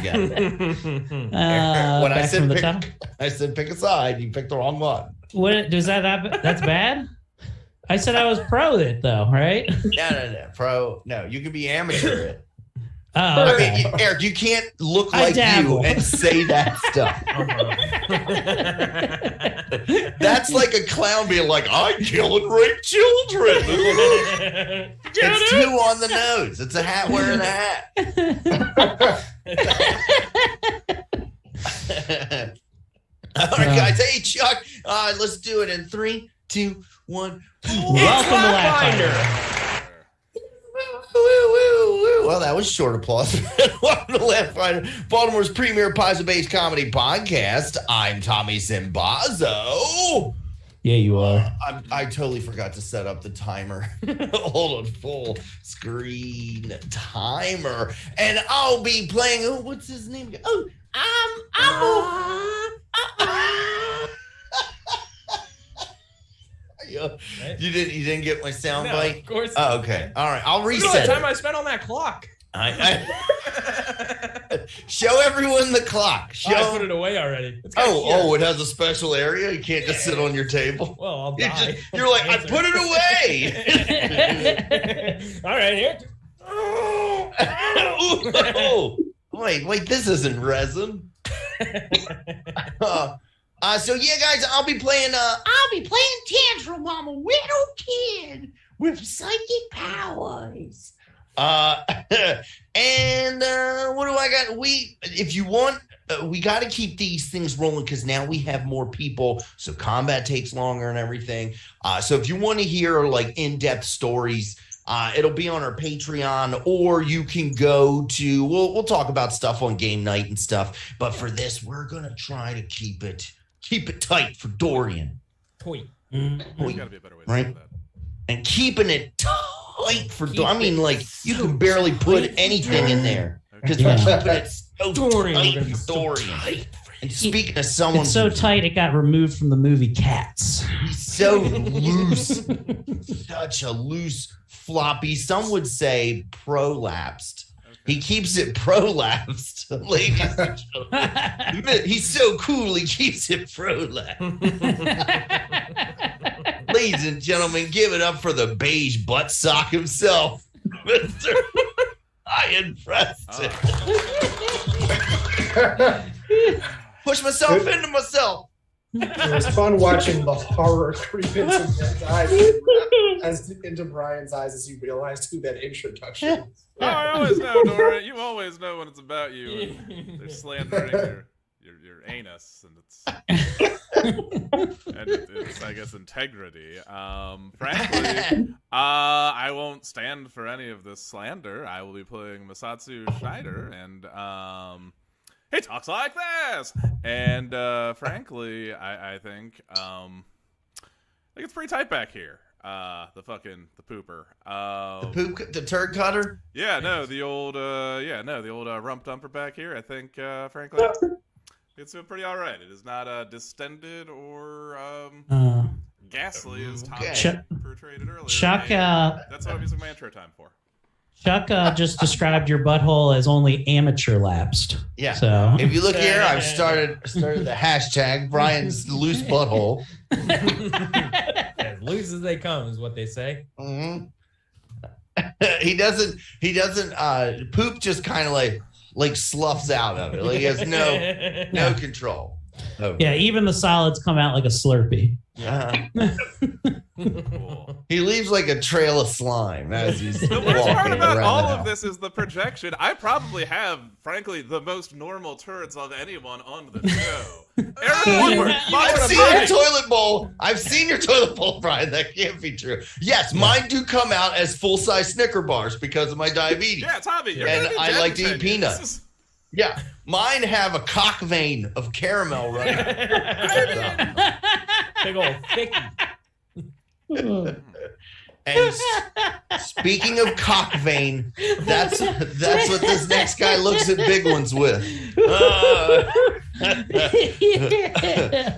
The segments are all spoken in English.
again. When I said pick a side, you picked the wrong one. What does that happen? That's bad. I said I was pro it though, right? No. Pro. No, you can be amateur it. Oh, okay. I mean, Eric, you can't look like you and say that stuff. That's like a clown being like, I kill and rape children. It's too on the nose. It's a hat wearing a hat. All right, guys. Hey, Chuck. Let's do it in 3, 2, 1. Welcome to Laughfinder. Well, that was short applause. Welcome to Laughfinder, Baltimore's premier pizza-based comedy podcast. I'm Tommy Zimbazo. Yeah, you are. I totally forgot to set up the timer. Hold on, full screen timer. And I'll be playing, what's his name? Oh, You didn't get my sound bite? Of course. Oh, okay. All right. I'll reset. Look at the time I spent on that clock. Show everyone the clock. I put it away already. It has a special area. You can't just sit on your table. Well, I'll die. You're like, I put it away. All right, here. Wait, this isn't resin. So yeah, guys, I'll be playing Tantrum. I'm a little kid with psychic powers. And what do I got? If you want, we got to keep these things rolling because now we have more people, so combat takes longer and everything. So if you want to hear like in-depth stories, it'll be on our Patreon, or you can go to. We'll talk about stuff on game night and stuff. But for this, we're gonna try to keep it tight for Dorian. Toy. There's got to be a better way to right? say that. And keeping it tight for Dorian. I mean, like, you can barely put anything in there. Because we're keeping it so tight for Dorian. And speaking of someone... It's so tight it got removed from the movie Cats. He's so loose. Such a loose floppy. Some would say prolapsed. He keeps it prolapsed, ladies and gentlemen. He's so cool, he keeps it prolapsed. Ladies and gentlemen, give it up for the beige butt sock himself, Mr. Ian Preston. Push myself into myself. It was fun watching the horror creep into Ben's eyes, into Brian's eyes as he realized who that introduction is. Oh, I always know, Dora. You always know when it's about you. And they're slandering your anus, and it's I guess integrity. Frankly, I won't stand for any of this slander. I will be playing Masatsu Schneider, and he talks like this. And frankly, I think it's pretty tight back here. The pooper. The turd cutter? Yeah, no, the old rump dumper back here. I think, frankly, it's pretty all right. It is not distended or ghastly as Tom portrayed it earlier. Chuck, that's what I'm using my intro time for. Chuck just described your butthole as only amateur lapsed. Yeah. So if you look here, I've started the hashtag Brian's loose butthole. As loose as they come is what they say. Mm-hmm. He doesn't poop just kind of like sloughs out of it. Like he has no control. Yeah, even the solids come out like a Slurpee. Cool. He leaves like a trail of slime as he's The worst part walking about around all the of house. this is the projection. I probably have, frankly, the most normal turds of anyone on the show. Eric Woodward, I've seen your toilet bowl. I've seen your toilet bowl, Brian. That can't be true. Yes, mine do come out as full-size Snicker bars because of my diabetes. Yeah, Tommy, you're And gonna be I dead like to in eat 10 years. peanuts. Yeah, mine have a cock vein of caramel running. Big old thicky. And speaking of cock vein, that's what this next guy looks at big ones with.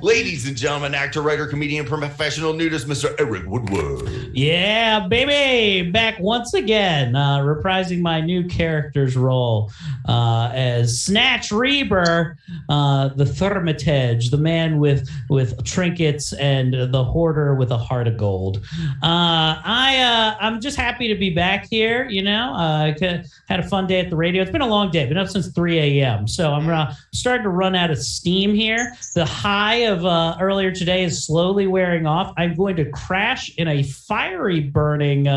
Ladies and gentlemen, actor, writer, comedian, professional nudist, Mr. Eric Woodward. Yeah, baby, back once again, reprising my new character's role as Snatch Reaver, the Thermitage, the man with trinkets and the hoarder with a heart of gold. I'm just happy to be back here. You know, had a fun day at the radio. It's been a long day. Been up since 3 a.m. So I'm starting to run out of steam here. The high of earlier today is slowly wearing off. I'm going to crash in a fiery burning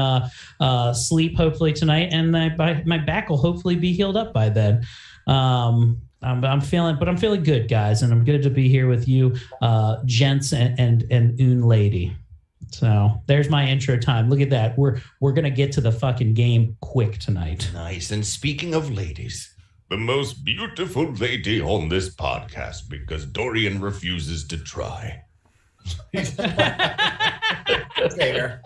sleep hopefully tonight, and my back will hopefully be healed up by then. I'm feeling good, guys, and I'm good to be here with you, gents and une lady. So there's my intro time. Look at that. We're gonna get to the fucking game quick tonight. Nice. And speaking of ladies, the most beautiful lady on this podcast, because Dorian refuses to try. Fair.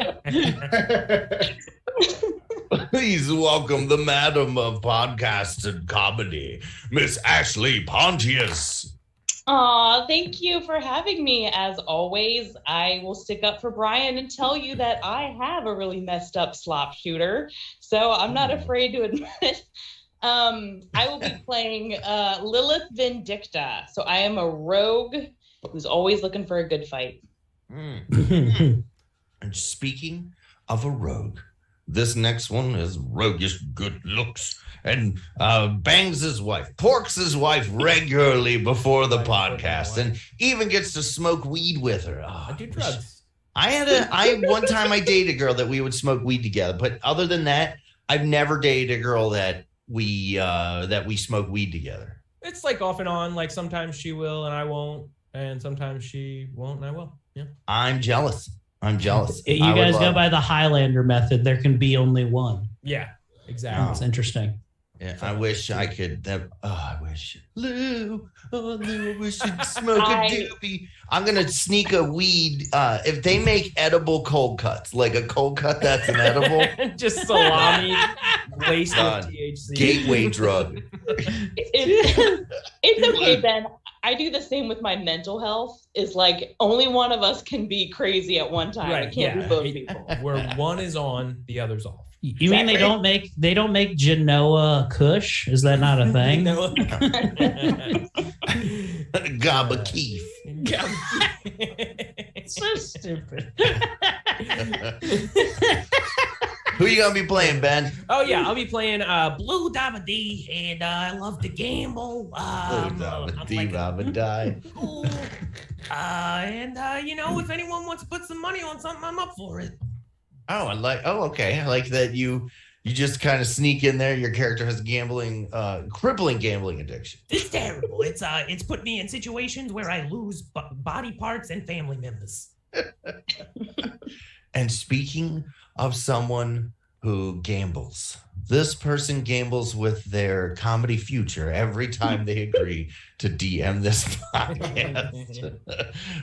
Please welcome the madam of podcasts and comedy, Miss Ashley Pontius. Aw, thank you for having me. As always, I will stick up for Brian and tell you that I have a really messed up slop shooter, so I'm not afraid to admit it. I will be playing Lilith Vindicta, so I am a rogue who's always looking for a good fight. And speaking of a rogue, this next one is roguish good looks and bangs his wife, porks his wife regularly before the podcast, and even gets to smoke weed with her. Oh, I do drugs. One time I dated a girl that we would smoke weed together, but other than that, I've never dated a girl that we smoke weed together. It's like off and on. Like sometimes she will and I won't, and sometimes she won't and I will. Yeah. I'm jealous. You guys go by the Highlander method. There can be only one. Yeah, exactly. That's interesting. Yeah, I wish I could. I wish Lou. Oh, Lou, I wish you'd smoke a doobie. I'm gonna sneak a weed. If they make edible cold cuts, like a cold cut that's an edible, just salami laced with THC. Gateway drug. It's okay, Ben. I do the same with my mental health. It's like only one of us can be crazy at one time. Right, it can't be both people. Where one is on, the other's off. You mean they don't make Genoa Kush? Is that not a thing? Gabba Keef. So stupid. Who you gonna be playing, Ben? Oh yeah, I'll be playing Blue Dabba Dee, and I love to gamble. Blue Dabba Dee, Dabba Die. And you know, if anyone wants to put some money on something, I'm up for it. Okay. I like that you just kind of sneak in there. Your character has crippling gambling addiction. It's terrible. It's put me in situations where I lose body parts and family members. And speaking of someone who gambles, this person gambles with their comedy future every time they agree to DM this podcast.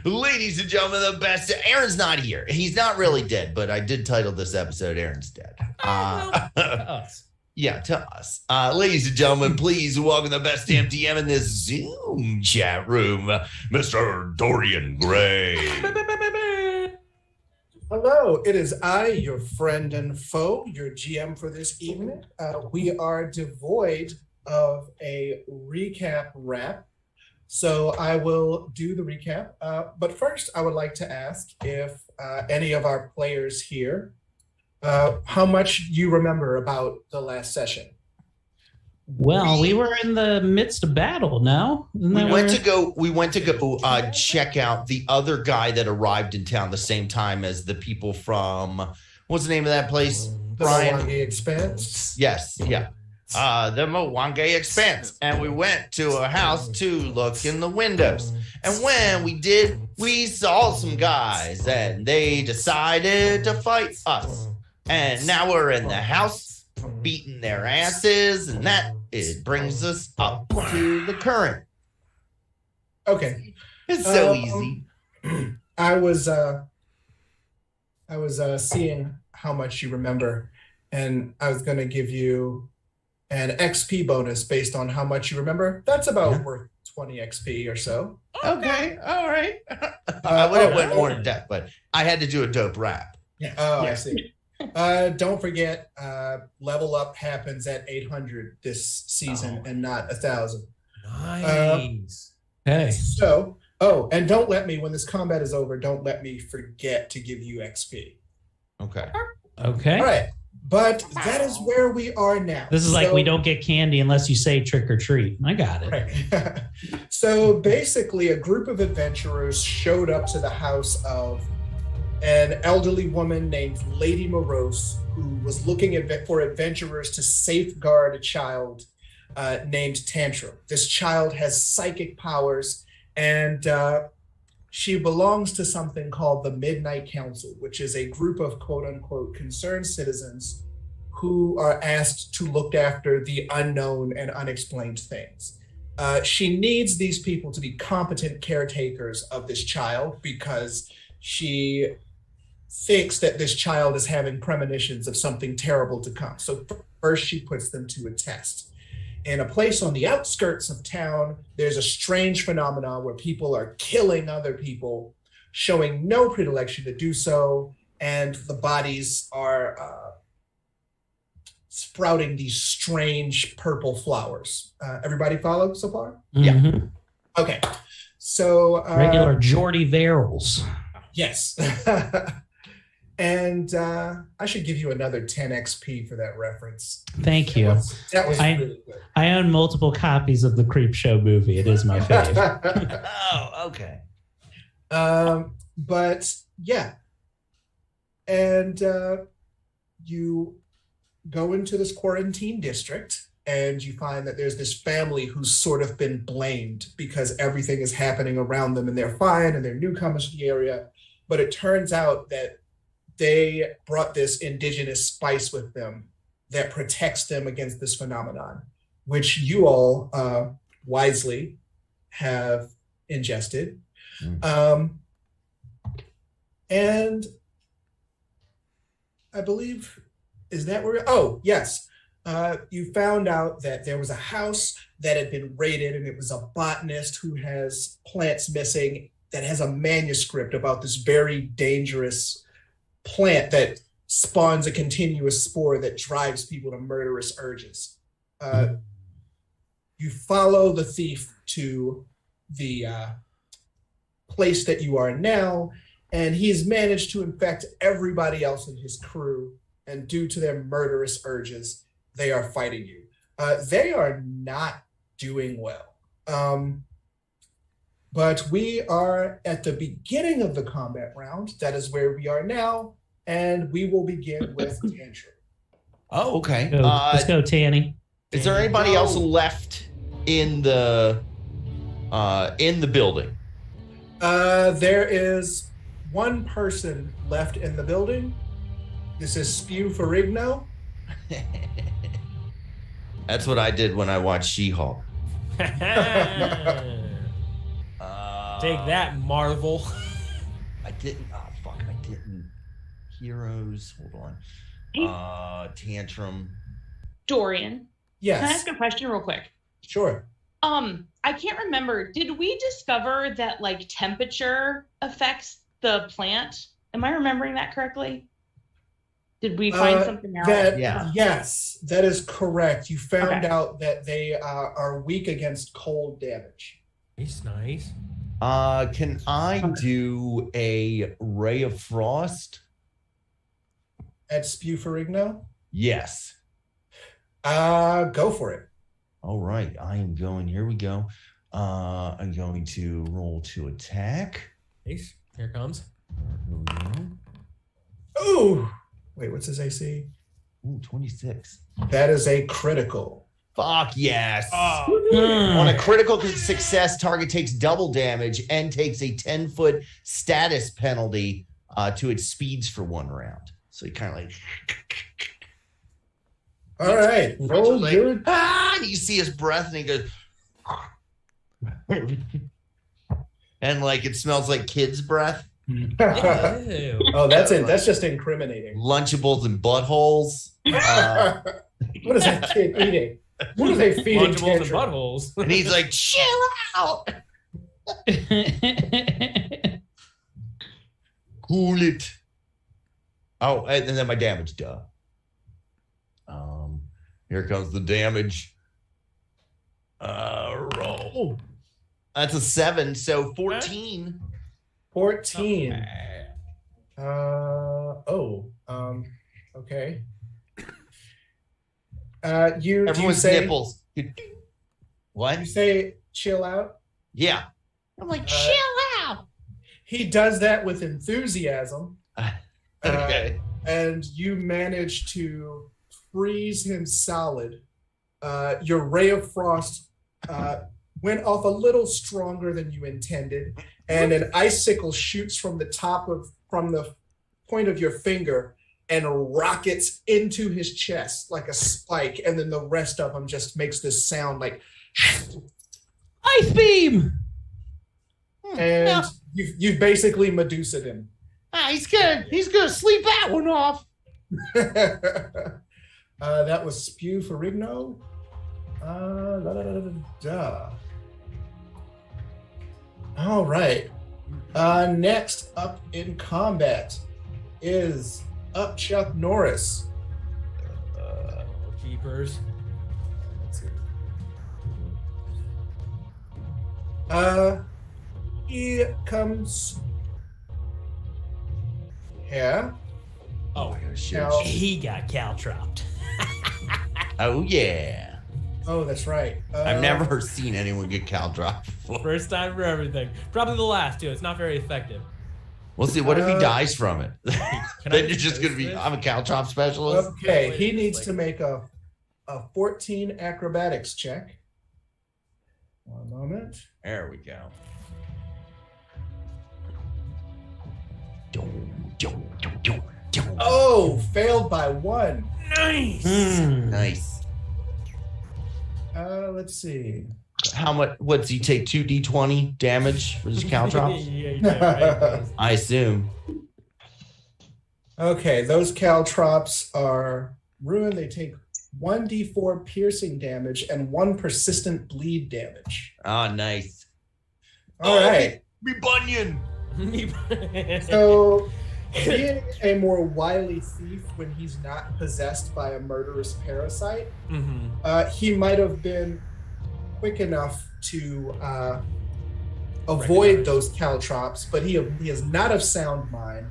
Ladies and gentlemen, the best. Aaron's not here. He's not really dead, but I did title this episode Aaron's Dead. To us. Yeah, to us. Ladies and gentlemen, please welcome the best damn DM in this Zoom chat room, Mr. Dorian Gray. Hello, it is I, your friend and foe, your GM for this evening. We are devoid of a recap wrap, so I will do the recap. But first, I would like to ask if any of our players here, how much you remember about the last session. Well, we were in the midst of battle. No, we went to go check out the other guy that arrived in town the same time as the people from what's the name of that place? The Brian? Mwangi Expanse. Yes, yeah. The Mwangi Expanse, and we went to a house to look in the windows. And when we did, we saw some guys, and they decided to fight us. And now we're in the house, beating their asses, and that it brings us up to the current. Okay. It's so easy. I was seeing how much you remember, and I was going to give you an XP bonus based on how much you remember. That's about worth 20 XP or so. Okay, all right. I would have went more in depth, but I had to do a dope rap. Yeah. Oh, I see. Don't forget, level up happens at 800 this season and not 1,000. Nice. Hey. So, and don't let me, when this combat is over, don't let me forget to give you XP. Okay. Okay. All right. But that is where we are now. This is like we don't get candy unless you say trick or treat. I got it. Right. So basically, a group of adventurers showed up to the house of an elderly woman named Lady Morose, who was looking for adventurers to safeguard a child named Tantrum. This child has psychic powers, and she belongs to something called the Midnight Council, which is a group of quote-unquote concerned citizens who are asked to look after the unknown and unexplained things. She needs these people to be competent caretakers of this child because she thinks that this child is having premonitions of something terrible to come. So first she puts them to a test. In a place on the outskirts of town, there's a strange phenomenon where people are killing other people, showing no predilection to do so, and the bodies are sprouting these strange purple flowers. Everybody follow so far? Mm-hmm. Okay. So regular Geordie Verrills. Yes. And I should give you another 10 XP for that reference. Thank you. That was really good. I own multiple copies of the Creep Show movie. It is my favorite. Oh, okay. But yeah. And you go into this quarantine district and you find that there's this family who's sort of been blamed because everything is happening around them and they're fine and they're newcomers to the area. But it turns out that they brought this indigenous spice with them that protects them against this phenomenon, which you all wisely have ingested. And I believe, is that where, oh, yes. You found out that there was a house that had been raided and it was a botanist who has plants missing that has a manuscript about this very dangerous plant that spawns a continuous spore that drives people to murderous urges. You follow the thief to the place that you are now, and he's managed to infect everybody else in his crew, and due to their murderous urges, they are fighting you. They are not doing well. But we are at the beginning of the combat round. That is where we are now, and we will begin with Tantrum. Oh, okay. Let's go, Tanny. Is there anybody else left in the building? There is one person left in the building. This is Spew Ferrigno. That's what I did when I watched She-Hulk. Take that, Marvel. I didn't. Oh, fuck. I didn't. Heroes. Hold on. Tantrum. Dorian. Yes. Can I ask a question real quick? Sure. I can't remember. Did we discover that like temperature affects the plant? Am I remembering that correctly? Did we find something out? Yeah. Yes, that is correct. You found out that they are weak against cold damage. Nice. Can I do a Ray of Frost? At Spew Ferrigno? Yes. Go for it. All right. I am going. Here we go. I'm going to roll to attack. Nice. Here it comes. Here we go. Ooh. Wait, what's his AC? Ooh, 26. That is a critical. Fuck yes. Oh. On a critical success, target takes double damage and takes a 10-foot status penalty to its speeds for 1 round. So he kind of like... All right. Roll like, your... and you see his breath and he goes... and like it smells like kids' breath. Oh, that's it. That's just incriminating. Lunchables and buttholes. What is that kid eating? What are they feeding Lunchables and Tantrum? buttholes. And he's like, chill out. Cool it. Oh, and then my damage, duh. Here comes the damage. Roll. That's a 7, so 14. 14. Okay. You Everyone's say, nipples. What? You say chill out? Yeah. I'm like, chill out. He does that with enthusiasm. Okay. And you manage to freeze him solid. Your ray of frost went off a little stronger than you intended, and an icicle shoots from the point of your finger and rockets into his chest like a spike, and then the rest of him just makes this sound like Ice beam. and you've basically Medusa'd him. He's gonna sleep that one off. That was Spew for Rigno. All right. Next up in combat is Chuck Norris. Keepers. Let's see. He comes here. Oh, Now- he got caltropped. Oh yeah. Oh, that's right. I've never seen anyone get caltropped before. First time for everything. Probably the last too. It's not very effective. We'll see. What if he Uh, dies from it? Can Then I you're just gonna be. this? I'm a caltrop specialist. Okay, he needs to make a 14 acrobatics check. One moment. There we go. Oh, failed by 1. Nice. Nice. Let's see. How much? What's he take? 2d20 damage for his caltrops? Yeah, you can, right? I assume. Okay, those caltrops are ruined. They take 1d4 piercing damage and 1 persistent bleed damage. Ah, nice. All right. Me bunion. So, being a more wily thief when he's not possessed by a murderous parasite, he might have been quick enough to avoid those caltrops, but he is not of sound mind,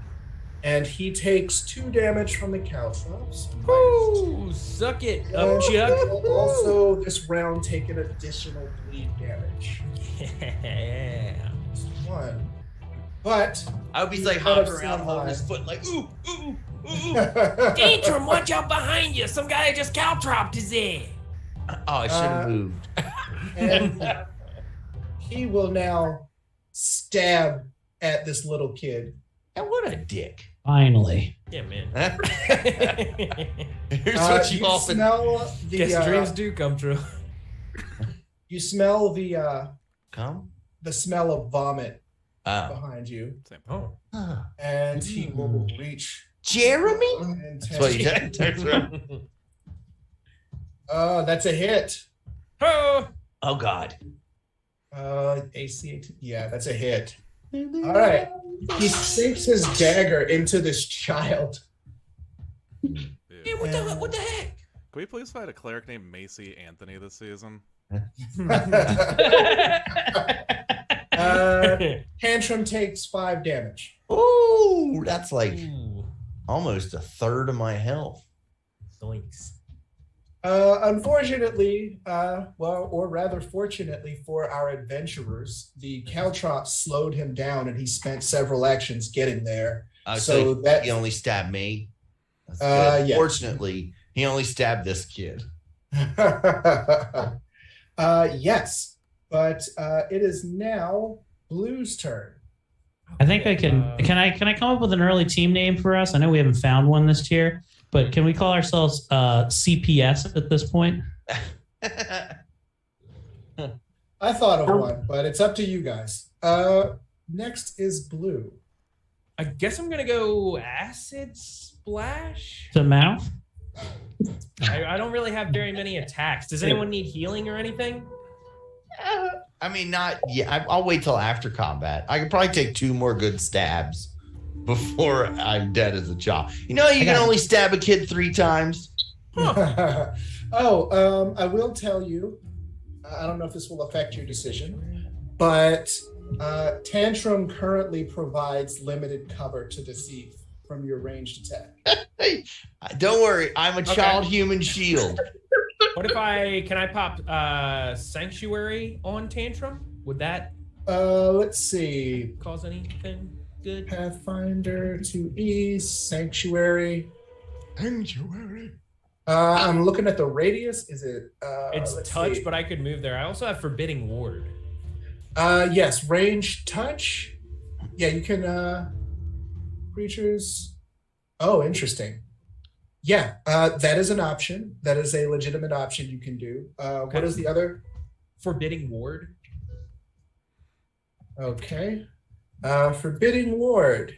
and he takes 2 damage from the caltrops. Ooh, suck it up, And Chuck. he'll also this round take an additional bleed damage. Yeah. 1. But I would be like hopping around holding his foot like, ooh, ooh, ooh. Tantrum, watch out behind you. Some guy just caltropped his head. Oh, I should have moved. and he will now stab at this little kid. And what a dick. Finally. Yeah, man. Here's what you often. smell the Guess dreams do come true. you smell the Come. smell of vomit Oh. behind you, Oh. and he will reach. Jeremy? And That's what he said. That's right. That's a hit. Oh. Oh, God. AC. Yeah, that's a hit. All right. He sinks his dagger into this child. Hey, what the heck? Can we please find a cleric named Macy Anthony this season? Tantrum takes 5 damage. Ooh, that's like Ooh. almost a third of my health. Zoinks. Unfortunately, or rather fortunately for our adventurers, the caltrops slowed him down and he spent several actions getting there. So that- he only stabbed me. That's good. Yeah. Fortunately, he only stabbed this kid. Yes, but it is now Blue's turn. I think I can. Can I come up with an early team name for us? I know we haven't found one this year, but can we call ourselves CPS at this point? I thought of one, but it's up to you guys. Next is Blue. I guess I'm gonna go acid splash. The mouth. I don't really have very many attacks. Does anyone need healing or anything? I mean, not yet. I'll wait till after combat. I could probably take 2 more good stabs before I'm dead as a child. You know, you can only stab a kid 3 times. I will tell you, I don't know if this will affect your decision, but Tantrum currently provides limited cover to the thief from your ranged attack. Hey, don't worry. I'm a child human shield. What if can I pop Sanctuary on Tantrum? Would that Let's see. cause anything good? Pathfinder to East, Sanctuary. I'm looking at the radius. Is it? It's touch, but I could move there. I also have Forbidding Ward. Yes, range touch. Yeah, you can. Creatures. Oh, interesting. Yeah, that is an option. That is a legitimate option you can do. What is the other? Forbidding Ward. Okay. Forbidding Ward.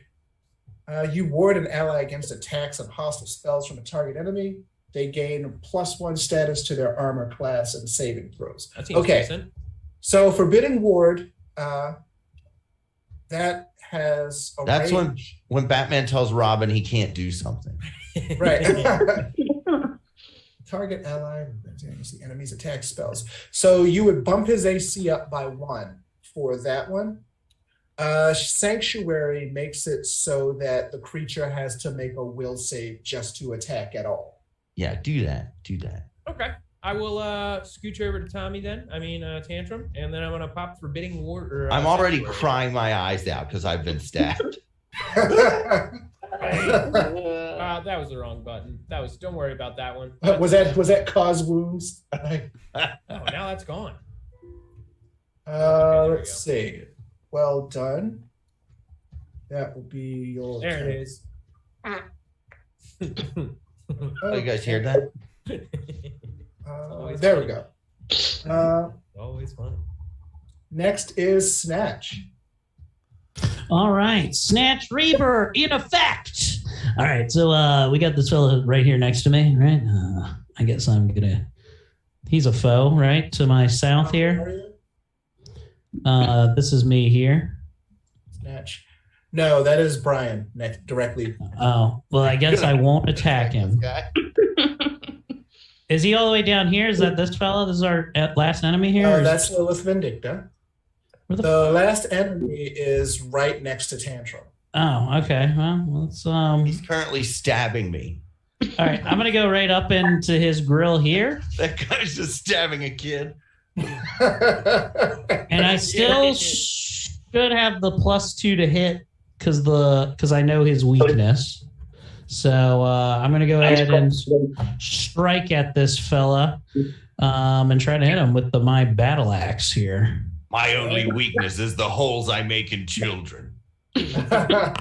You ward an ally against attacks of hostile spells from a target enemy. They gain +1 status to their armor class and saving throws. That seems decent. So Forbidding Ward, that has a That's range. when Batman tells Robin he can't do something. Right. Target ally against the enemy's attack spells. So you would bump his AC up by 1 for that one. Sanctuary makes it so that the creature has to make a will save just to attack at all. Yeah, do that. Do that. Okay. I will scooch over to Tommy then. Tantrum, and then I'm gonna pop Forbidding Ward. I'm already crying my eyes out because I've been stabbed. That was the wrong button. Don't worry about that one. Was that cause wounds? Oh, now that's gone. Let's see. Well done. That will be your. There it is. Oh, you guys hear that? There we go. Always fun. Next is Snatch. All right, Snatch Reaper in effect. All right, so we got this fella right here next to me, right? I guess I'm gonna. He's a foe, right, to my south here. This is me here. Snatch. No, that is Brian directly. Oh, well, I guess I won't attack him. Is he all the way down here? Is that this fella? This is our last enemy here? That's Lilith Vindicta. The last enemy is right next to Tantrum. Oh, okay. Well, let's He's currently stabbing me. All right, I'm gonna go right up into his grill here. That guy's just stabbing a kid. And I still should have the +2 to hit because I know his weakness. So I'm gonna go ahead and strike at this fella and try to hit him with my battle axe here. My only weakness is the holes I make in children. I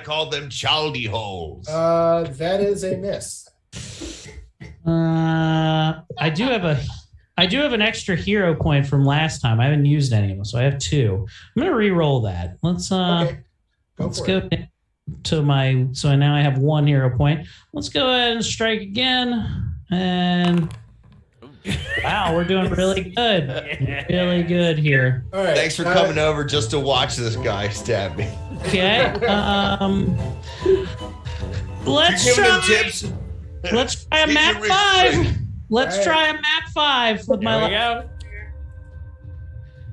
call them childy holes. That is a miss. I do have an extra hero point from last time. I haven't used any of them, so I have 2. I'm gonna re-roll that. Let's go to my. So now I have 1 hero point. Let's go ahead and strike again. And wow, we're doing really good. Really good here. All right. Thanks for coming over just to watch this guy stab me. Okay. Let's You giving try. him tips? Let's try a Get map your wrist 5. straight. Let's try a map 5 with There we my. go.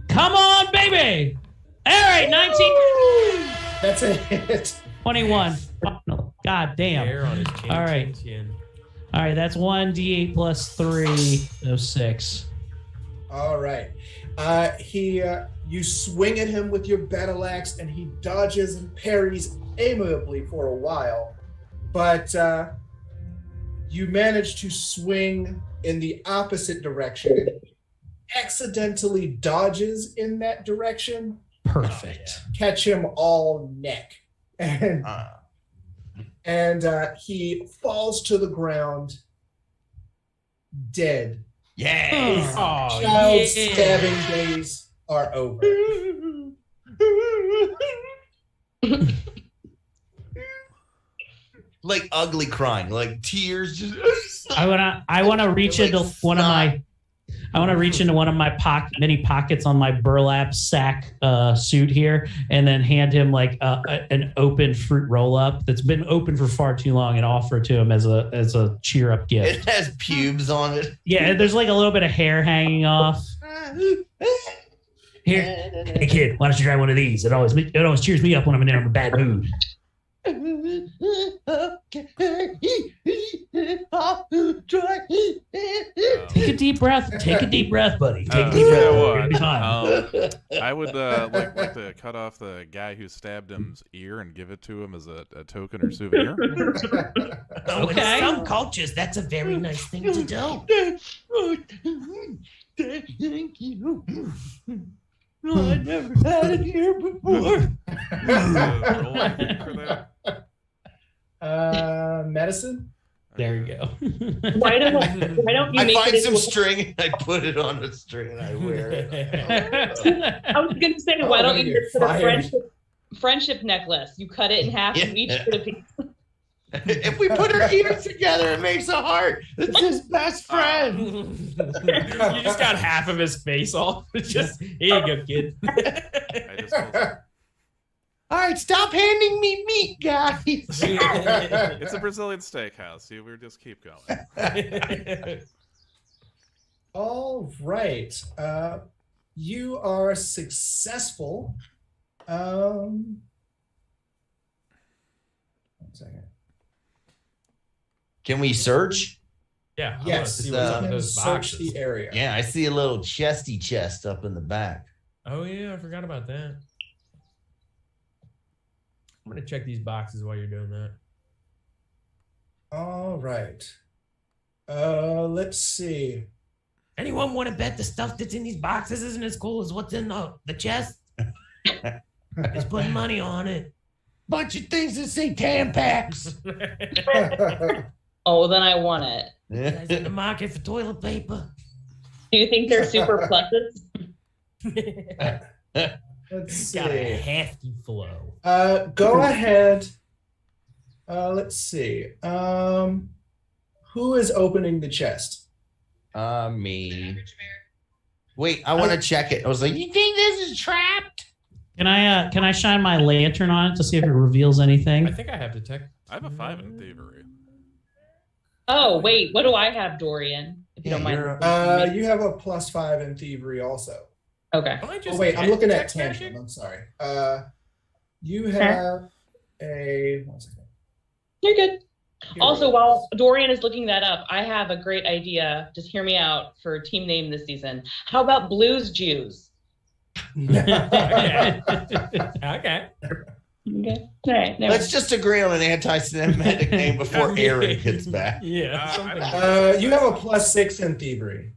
Come on, baby! All right, 19. That's a hit. 21. Oh, no. God damn. Hair on his chin, All right. chin. All right, that's 1d8 + 3, so 6. All right. You swing at him with your battle axe, and he dodges and parries amiably for a while, but you manage to swing in the opposite direction. Accidentally dodges in that direction. Perfect. Catch him all neck, and he falls to the ground, dead. Yeah. Oh, Child yeah. stabbing days are over. like ugly crying, like tears. Just I wanna reach Like into one of snot. my. I want to reach into one of my many pockets on my burlap sack suit here, and then hand him like an open fruit roll up that's been open for far too long, and offer it to him as a cheer up gift. It has pubes on it. Yeah, there's like a little bit of hair hanging off. Here, hey kid, why don't you try one of these? It always cheers me up when I'm in a bad mood. Take a deep breath. Take a deep breath, buddy. Take a deep breath. You'll be fine. I would like to cut off the guy who stabbed him's ear and give it to him as a token or souvenir. Oh, Okay. in some cultures, that's a very nice thing to do. Thank you. No, I never had it here before. Medicine. There you go. Why don't you I make find it some into string and I put it on a string and I wear it. I was gonna say, Oh, why don't I'm you gonna just get put a fired. friendship necklace? You cut it in half and you each Yeah. put a piece. If we put our ears together, it makes a heart. It's his best friend. You just got half of his face off. Just here you go, kid. I just told- All right, stop handing me meat, guys. It's a Brazilian steakhouse. We just keep going. All right. You are successful. One second. Can we search? Yeah. I Yes, see you what's under can those search boxes. the area. Yeah, I see a little chesty chest up in the back. Oh yeah, I forgot about that. I'm gonna check these boxes while you're doing that. All right. Let's see. Anyone want to bet the stuff that's in these boxes isn't as cool as what's in the chest? Just putting money on it. Bunch of things that say Tampax. Oh, well, then I want it. You guys in the market for toilet paper? Do you think they're super pluses? Let's Got a see. hefty flow. Go ahead. Let's see. Who is opening the chest? Me. Wait, I want to check it. I was like, you think this is trapped? Can I shine my lantern on it to see if it reveals anything? I think I have detect. I have a 5 in thievery. Oh, wait. What do I have, Dorian? If you Yeah, don't mind. you're- You have a +5 in thievery also. Okay. Don't I Oh just wait, I'm get looking at detect tantrum. magic? I'm sorry. You have a 1 second. You're good. Here Also, we go. while Dorian is looking that up, I have a great idea. Just hear me out for a team name this season. How about Blues Jews? Okay. Okay. Okay. All right. Never Let's just agree on an anti-Semitic name before Aaron gets back. Yeah. Uh, something I- You have a +6 in thievery.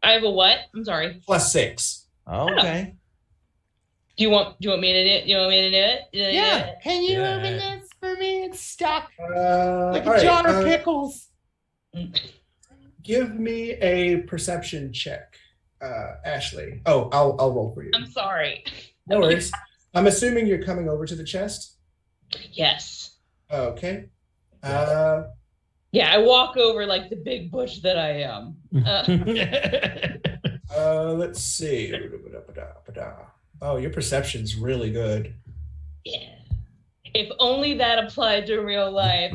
I have a what? I'm sorry. +6. Okay. Do you want me to do it? You want me to do it? Yeah. Can you Yeah. open this for me? It's stuck like All a right, jar of pickles. give me a perception check, Ashley. Oh, I'll roll for you. I'm sorry. No worries. I'm assuming you're coming over to the chest. Yes. Okay. Yeah, I walk over like the big bush that I am. Let's see. Oh, your perception's really good. Yeah. If only that applied to real life.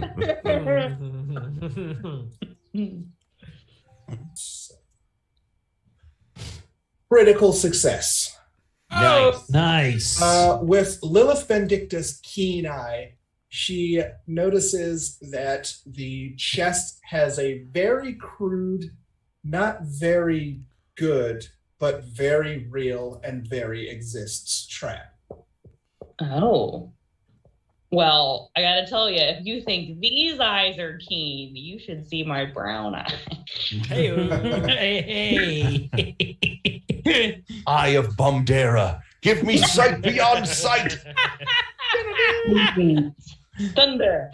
Critical success. Oh, Nice. With Lilith Vindictus' keen eye, she notices that the chest has a very crude, not very good, but very real and very exists trap. Oh. Well, I gotta tell you, if you think these eyes are keen, you should see my brown eye. Hey. Eye of Bumdera. Give me sight beyond sight. Thunder.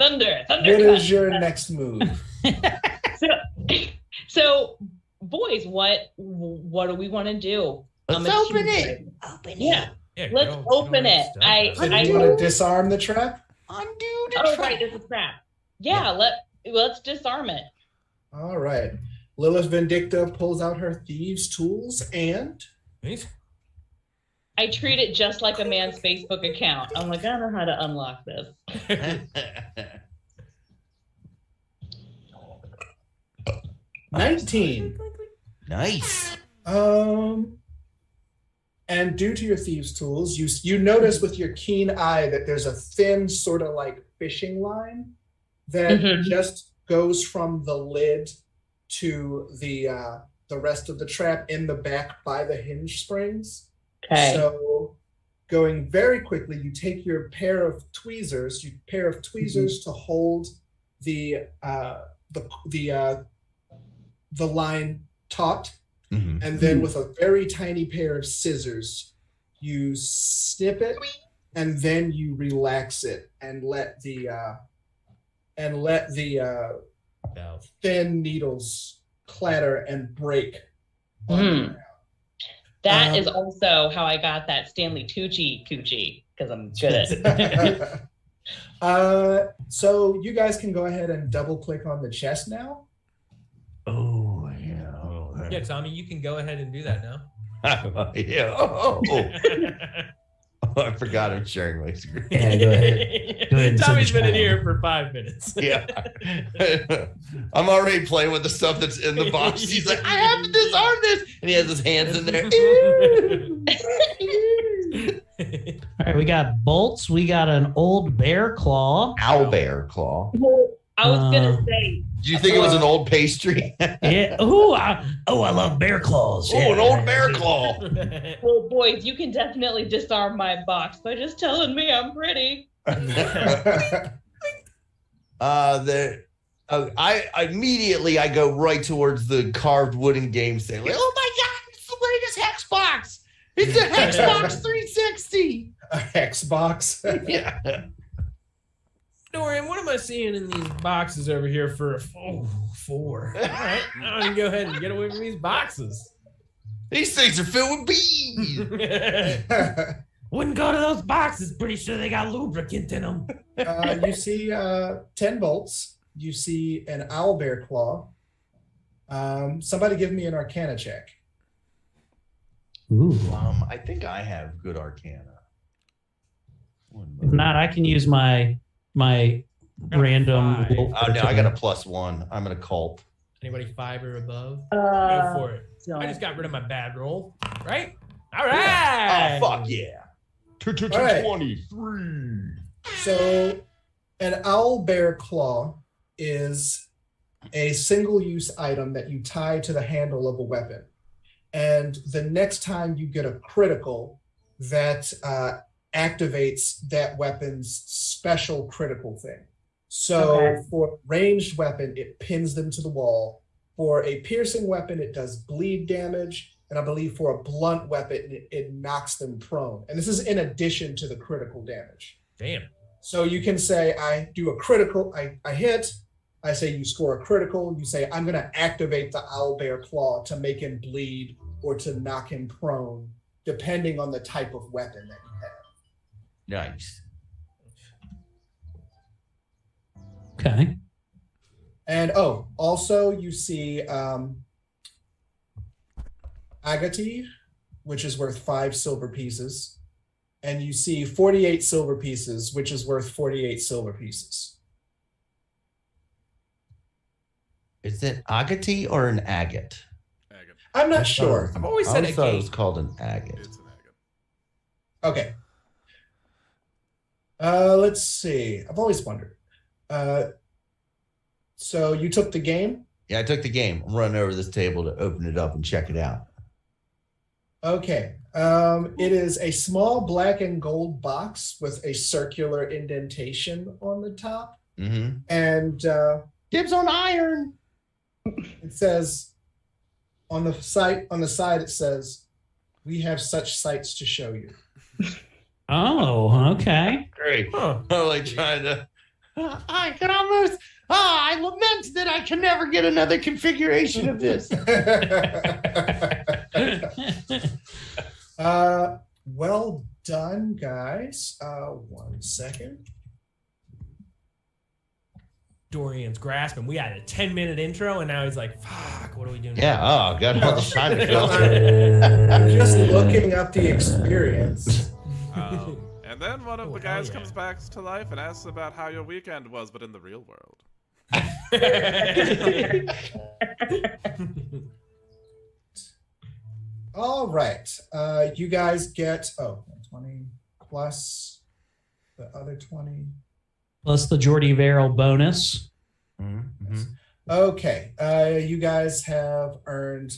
What is your next move? So, boys, what do we want to do? Let's I'm a open team it. player. Yeah, Yeah, let's go open ahead it. and stuff I So do you want to disarm the trap? Undo the Oh, trap. right, there's a trap. Yeah, let's disarm it. All right. Lilith Vindicta pulls out her thieves' tools and Nice. I treat it just like a man's Facebook account. I'm like, I know how to unlock this. 19. Nice. And due to your thieves' tools, you notice with your keen eye that there's a thin sort of like fishing line that just goes from the lid to the rest of the trap in the back by the hinge springs. Okay. So going very quickly, you take your pair of tweezers to hold the line taut. And then with a very tiny pair of scissors, you snip it and then you relax it and let the thin needles clatter and break. That is also how I got that Stanley Tucci coochie, because I'm good at it. So you guys can go ahead and double click on the chest now. Oh, yeah. Yeah, Tommy, you can go ahead and do that now. Yeah. Oh. Oh, I forgot I'm sharing my screen. Yeah, go ahead. Go ahead and Tommy's send been in the here for 5 minutes. Yeah. I'm already playing with the stuff that's in the box. He's like, I have to disarm this. And he has his hands in there. All right, we got bolts. We got an old bear claw. Owlbear claw. I was gonna say. Do you think it was an old pastry? Yeah. I love bear claws. Oh, an old bear claw. Well, boys, you can definitely disarm my box by just telling me I'm pretty. I immediately go right towards the carved wooden game stand. Like, oh my god, it's the latest hex box. It's a hex box 360. A hex box. Yeah. Dorian, what am I seeing in these boxes over here for 4? All right, now I can go ahead and get away from these boxes. These things are filled with bees. Wouldn't go to those boxes. Pretty sure they got lubricant in them. You see 10 bolts. You see an owlbear claw. Somebody give me an Arcana check. Ooh. I think I have good Arcana. If not, I can use my random. Oh no, I got a +1. I'm an occult. Anybody 5 or above? Go for it. I just got rid of my bad roll. Right? All right. Oh fuck yeah. 23. So an owlbear claw is a single-use item that you tie to the handle of a weapon. And the next time you get a critical, that activates that weapon's special critical thing. So for a ranged weapon, it pins them to the wall. For a piercing weapon, it does bleed damage. And I believe for a blunt weapon, it knocks them prone. And this is in addition to the critical damage. Damn. So you can say, I do a critical, I hit. I say you score a critical. You say, I'm going to activate the owlbear claw to make him bleed or to knock him prone, depending on the type of weapon that you have. Nice. Okay. And also you see agate, which is worth 5 silver pieces. And you see 48 silver pieces, which is worth 48 silver pieces. Is it agate or an agate? Agate. I'm not sure. I've always I said always thought it agate. was called an agate. It's an agate. Okay. Let's see. I've always wondered. So you took the game? Yeah, I took the game. I'm running over this table to open it up and check it out. Okay. It is a small black and gold box with a circular indentation on the top. Mm-hmm. And Dibs on iron. it says on the side it says, "We have such sights to show you." Oh, okay. Great. Huh. I'm like trying to. I can almost. I lament that I can never get another configuration of this. Well done, guys. 1 second. Dorian's grasp, and we had a 10-minute intro, and now he's like, "Fuck, what are we doing?" Yeah. now? Oh, got all the shiny filter. I'm just looking up the experience. And then one of Oh, the guys hell yeah. comes back to life and asks about how your weekend was, but in the real world. All right. You guys get 20 plus the other 20. Plus the Jordy Verrill bonus. Mm-hmm. Okay. You guys have earned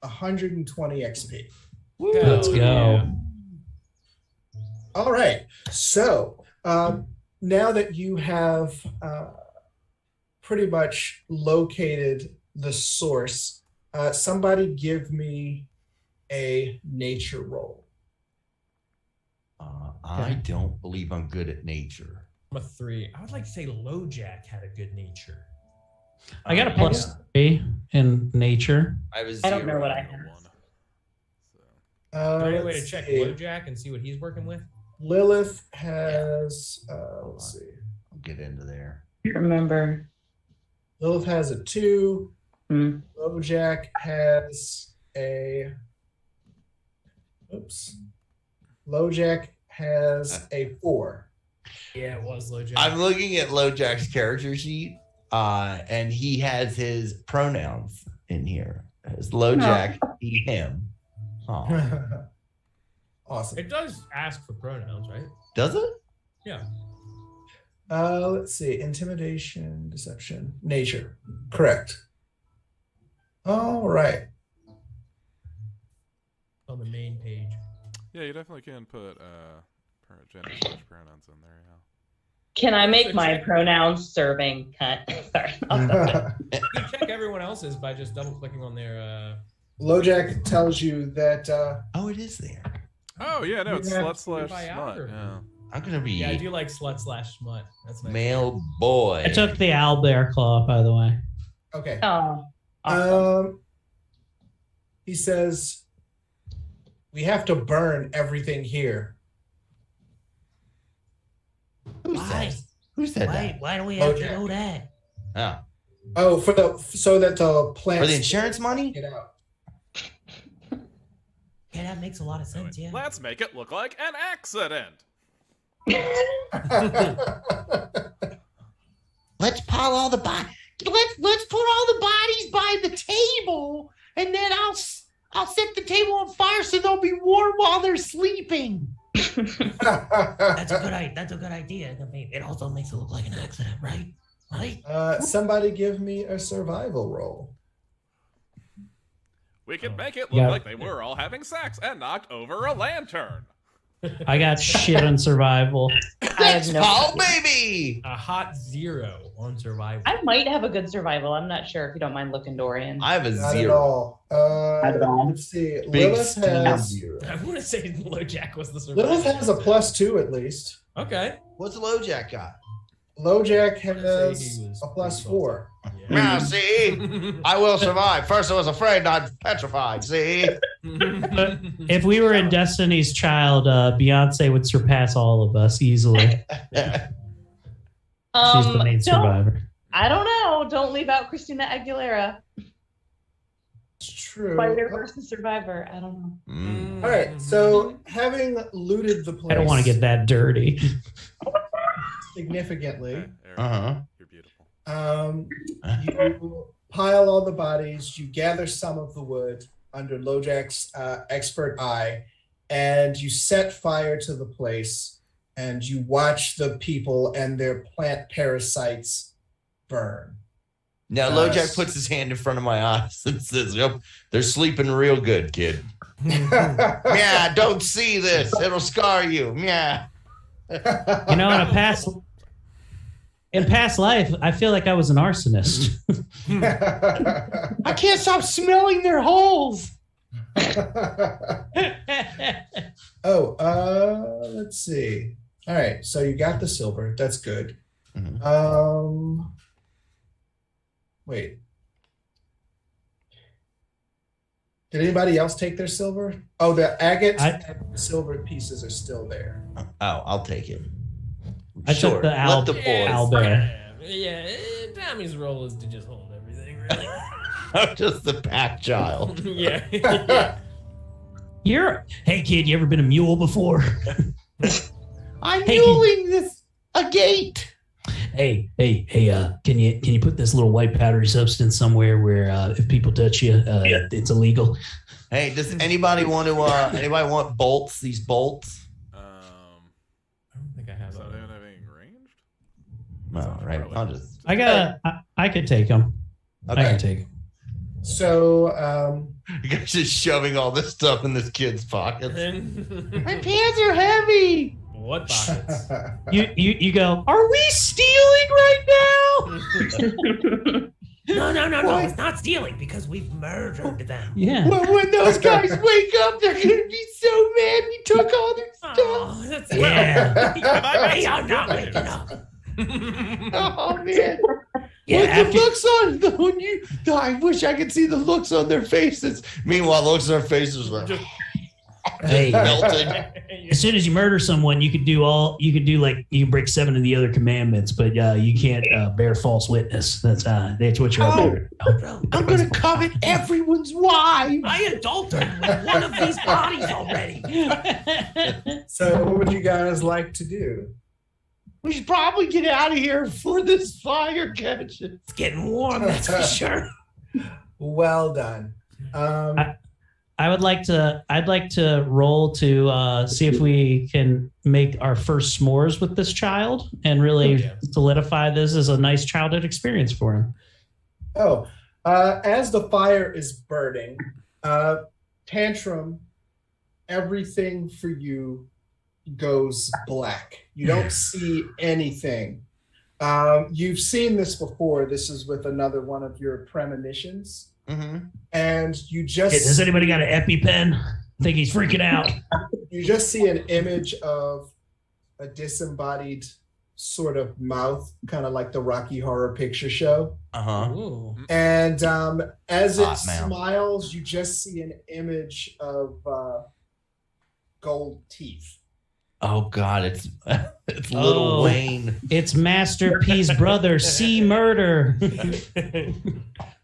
120 XP. Let's go. Yeah. All right. So now that you have pretty much located the source, somebody give me a nature roll. I don't believe I'm good at nature. I'm a 3. I would like to say LoJack had a good nature. I got a +3 in nature. I was. I don't know what I have. So. Is there any way to Let's check see. LoJack and see what he's working with? Lilith has, let's see. I'll get into there. Remember. Lilith has a 2. Hmm. LoJack has a. Oops. LoJack has a 4. Yeah, it was LoJack. I'm looking at LoJack's character sheet, and he has his pronouns in here. It's LoJack, he, him. Oh. Awesome. It does ask for pronouns, right? Does it? Yeah. Let's see. Intimidation, deception, nature. Correct. All right. On the main page. Yeah, you definitely can put gender/pronouns in there. Yeah. Can I make my pronouns serving cunt? Sorry. I'll stop it. You can check everyone else's by just double clicking on their. LoJack tells you that Oh, it is there. Oh yeah, no, it's Yeah. slut/smut. Biography. Yeah. I'm gonna be Yeah, I do like slut/smut. That's nice. male boy. I took the owlbear claw, by the way. okay. Oh, awesome. He says we have to burn everything here. Who Why? said that? Why do we have LoJack. to know that? Oh, Oh, so that the plants for the insurance money? get out. Yeah, that makes a lot of sense. Yeah. Let's make it look like an accident. Let's pile all the bodies. Let's put all the bodies by the table, and then I'll set the table on fire so they'll be warm while they're sleeping. That's a good idea. I mean, it also makes it look like an accident, right? Right? Somebody give me a survival roll. We could make it look Yeah. like they were all having sex and knocked over a lantern. I got shit on survival. I have no Oh, idea. baby! A hot 0 on survival. I might have a good survival. I'm not sure if you don't mind looking, Dorian. I have a Not 0. at all. Not at all. Let's see. Big Lilith Steve has 0. I want to say LoJack was the survival. Lilith has a +2 at least. Okay. What's LoJack got? LoJack Say he has was a pretty +4. Yeah. Now, see, I will survive. First, I was afraid, not petrified. See, If we were in Destiny's Child, Beyonce would surpass all of us easily. She's the main survivor. I don't know. Don't leave out Christina Aguilera. It's true. Fighter versus survivor. I don't know. Mm. All right. So having looted the place I don't want to get that dirty. significantly, Okay, Eric, Uh-huh. you're beautiful. you pile all the bodies, you gather some of the wood under LoJack's expert eye, and you set fire to the place, and you watch the people and their plant parasites burn. Now, LoJack puts his hand in front of my eyes and says, "Yep, they're sleeping real good, kid. Yeah, don't see this; it'll scar you. Yeah." You know, in past life, I feel like I was an arsonist. I can't stop smelling their holes. Let's see. All right, so you got the silver. That's good. Mhm. Wait. Did anybody else take their silver? Oh, the agate and silver pieces are still there. Oh, I'll take it. I took the let the boys. owlbear. Yeah, Tommy's role is to just hold everything, really. I'm just the pack child. Yeah. Yeah. Hey kid, you ever been a mule before? I'm Hey, muling a gate. Hey, can you put this little white powdery substance somewhere where if people touch you, it's illegal? Hey, does anybody want bolts? These bolts? I don't think I have So that. they don't have anything ranged? No, right. I'll just. I could take them. I Okay. can take them. So, You guys just shoving all this stuff in this kid's pockets. My What pants are heavy. pockets? You go, are we stealing right now? No. It's not stealing because we've murdered them. Yeah. Well, when those guys wake up, they're gonna be so mad we took all their stuff. Oh, that's Yeah. They are not waking up. Oh man. Yeah, Look, the looks on you. I wish I could see the looks on their faces. Meanwhile, the looks on their faces were Hey, melted. as soon as you murder someone, you can break 7 of the other commandments, but you can't bear false witness. That's what you're up there. I'm gonna covet everyone's wife. I adulterated with one of these bodies already. so what would you guys like to do? We should probably get out of here before this fire catches. It's getting warm, that's for sure. Well done. I'd like to roll to see if we can make our first s'mores with this child and really solidify this as a nice childhood experience for him. As the fire is burning, Tantrum, everything for you goes black. You don't see anything. You've seen this before. This is with another one of your premonitions. Mm-hmm. And you just Hey, does anybody got an EpiPen? I think he's freaking out. you just see an image of a disembodied sort of mouth, kind of like the Rocky Horror Picture Show. Uh-huh. Ooh. And as it Hot mouth. smiles, you just see an image of gold teeth. Oh God, it's Little Oh. Wayne. It's Master P's brother, C Murder.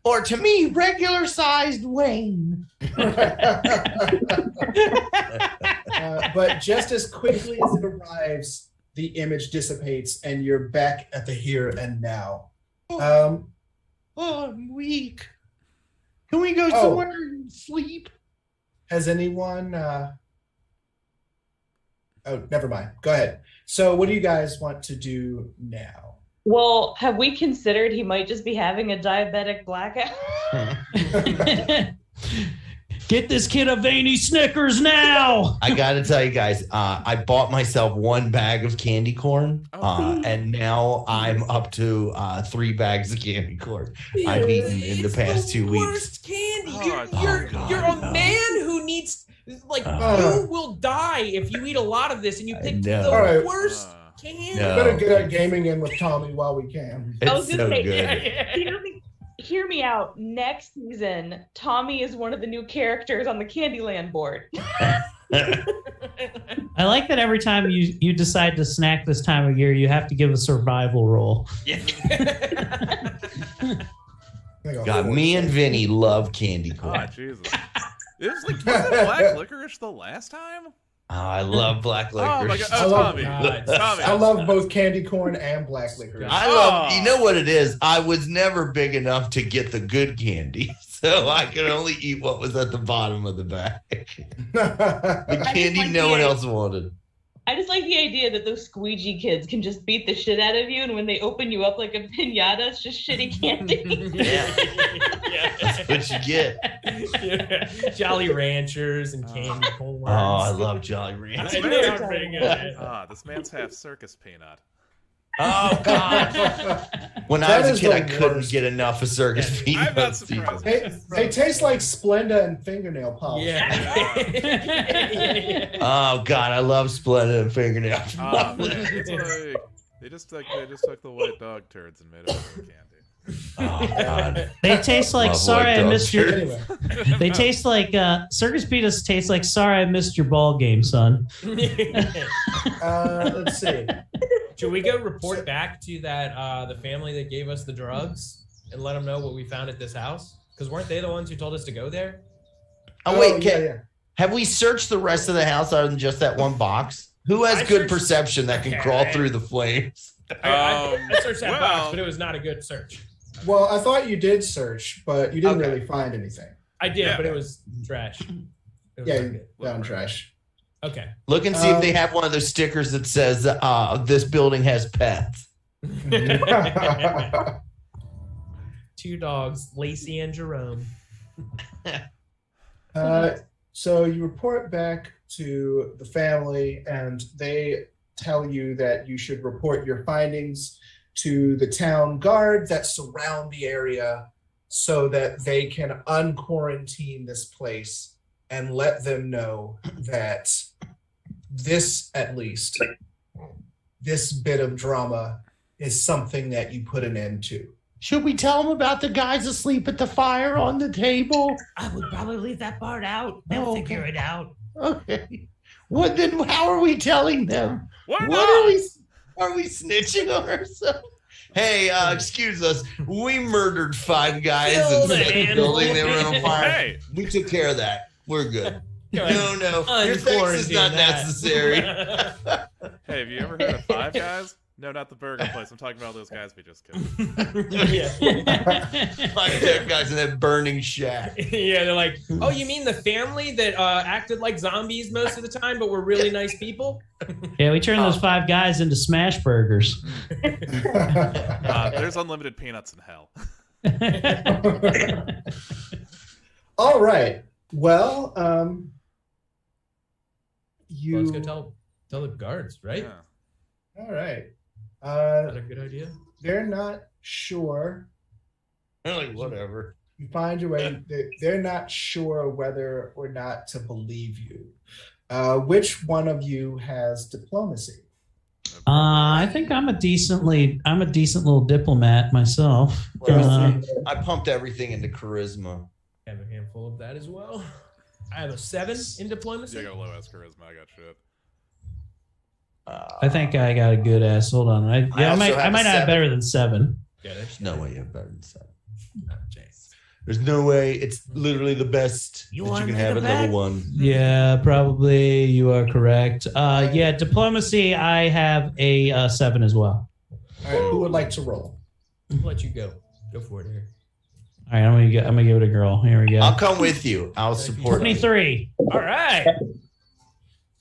Or to me, regular sized Wayne. But just as quickly as it arrives, the image dissipates and you're back at the here and now. Oh, I'm weak. Can we go somewhere and sleep? Has anyone oh, never mind. Go ahead. So what do you guys want to do now? Well, have we considered he might just be having a diabetic blackout? Get this kid a veiny Snickers now. I gotta tell you guys, I bought myself 1 bag of candy corn, and now I'm up to 3 bags of candy corn. I've eaten in the past 2 weeks. Worst candy. Oh, You're a man who needs you will die if you eat a lot of this and you pick know. the All right. worst candy. No. Better get our gaming in with Tommy while we can. I was It's gonna so say, good. hear me out. Next season, Tommy is one of the new characters on the Candyland board. I like that every time you decide to snack this time of year, you have to give a survival roll. God, me and Vinny love candy corn. Oh, Jesus. It was like, wasn't black licorice the last time? Oh, I love black Oh, my licorice. God. I Oh, love- Tommy. God. Tommy. I love both candy corn and black licorice. I love, Oh. you know what it is? I was never big enough to get the good candy, so I could only eat what was at the bottom of the bag. The candy like no the one idea. else wanted. I just like the idea that those squeegee kids can just beat the shit out of you, and when they open you up like a pinata, it's just shitty candy. That's what you get. Yeah. Jolly Ranchers and candy corn. Oh, I love Jolly I Ranchers. know, I'm pretty good. This man's half circus peanut. Oh, God. When I That was a is kid, the I couldn't worst. get enough of circus I'm not peanuts. surprised. They taste like Splenda and fingernail polish. Yeah. Oh, God, I love Splenda and fingernail. Oh, man. It's like, they just took the white dog turds and made it into candy. Oh, God. They taste like Love sorry white I dog missed your. Anyway, They taste like circus peanuts taste like sorry I missed your ball game, son. let's see. Should we go report back to that the family that gave us the drugs and let them know what we found at this house? Because weren't they the ones who told us to go there? Oh, wait, yeah. have we searched the rest of the house other than just that one box? Who has I good searched- perception that can crawl through the flames? I searched that box, but it was not a good search. Well, I thought you did search, but you didn't Okay. really find anything. I did, but it was trash. It was Yeah, not you good. found trash. Okay. Look and see if they have one of those stickers that says, this building has pets. 2 dogs, Lacey and Jerome. So you report back to the family, and they tell you that you should report your findings to the town guard that surround the area so that they can unquarantine this place and let them know that this, at least, this bit of drama is something that you put an end to. Should we tell them about the guys asleep at the fire on the table? I would probably leave that part out. They'll Okay. figure it out. Okay. What then? How are we telling them? Why What not? are we snitching on ourselves? Hey, excuse us. We murdered 5 guys Kill in the the building. They were on animal. fire. Hey, We took care of that. We're good. Go ahead. No. Your thanks is not necessary. hey, have you ever heard of Five Guys? No, not the burger place. I'm talking about those guys we just killed. Yeah. 5 dead guys in that burning shack. Yeah, they're like, oh, you mean the family that acted like zombies most of the time, but were really nice people? Yeah, we turned those 5 guys into smash burgers. There's unlimited peanuts in hell. All right. Well, you. Let's go tell the guards, right? Yeah. All right. Is that a good idea? They're not sure. They're like, whatever. You find your way. They're not sure whether or not to believe you. Which one of you has diplomacy? I think I'm a decent little diplomat myself. I pumped everything into charisma. I have a handful of that as well. I have a 7 in diplomacy. Yeah, I got a low ass charisma. I got shit. I think I got a good ass. Hold on. I also might have a have 7. better than 7. Yeah, There's no way you have better than 7. James. There's no way. It's literally the best You that wanna you can make have a at level bet? 1. Yeah, probably you are correct. Yeah, diplomacy. I have a 7 as well. All right. Who would like to roll? I'll let you go. Go for it here. All right, I'm gonna give it a girl. Here we go. I'll come with you. I'll support you. 23. All right.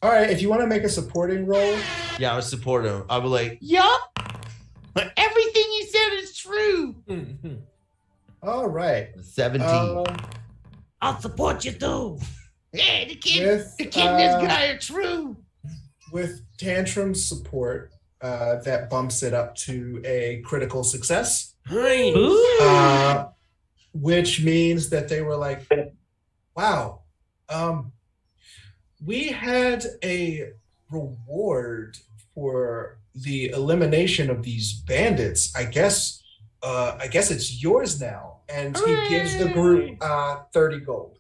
All right. If you want to make a supporting roll, Yeah, I'll support him. I'll be like, yup. Everything you said is true. all right. 17. I'll support you too. Yeah, the With, and this guy are true. with Tantrum's support, that bumps it up to a critical success. Ooh. Which means that they were like, wow, we had a reward for the elimination of these bandits. I guess it's yours now. And he gives the group 30 gold.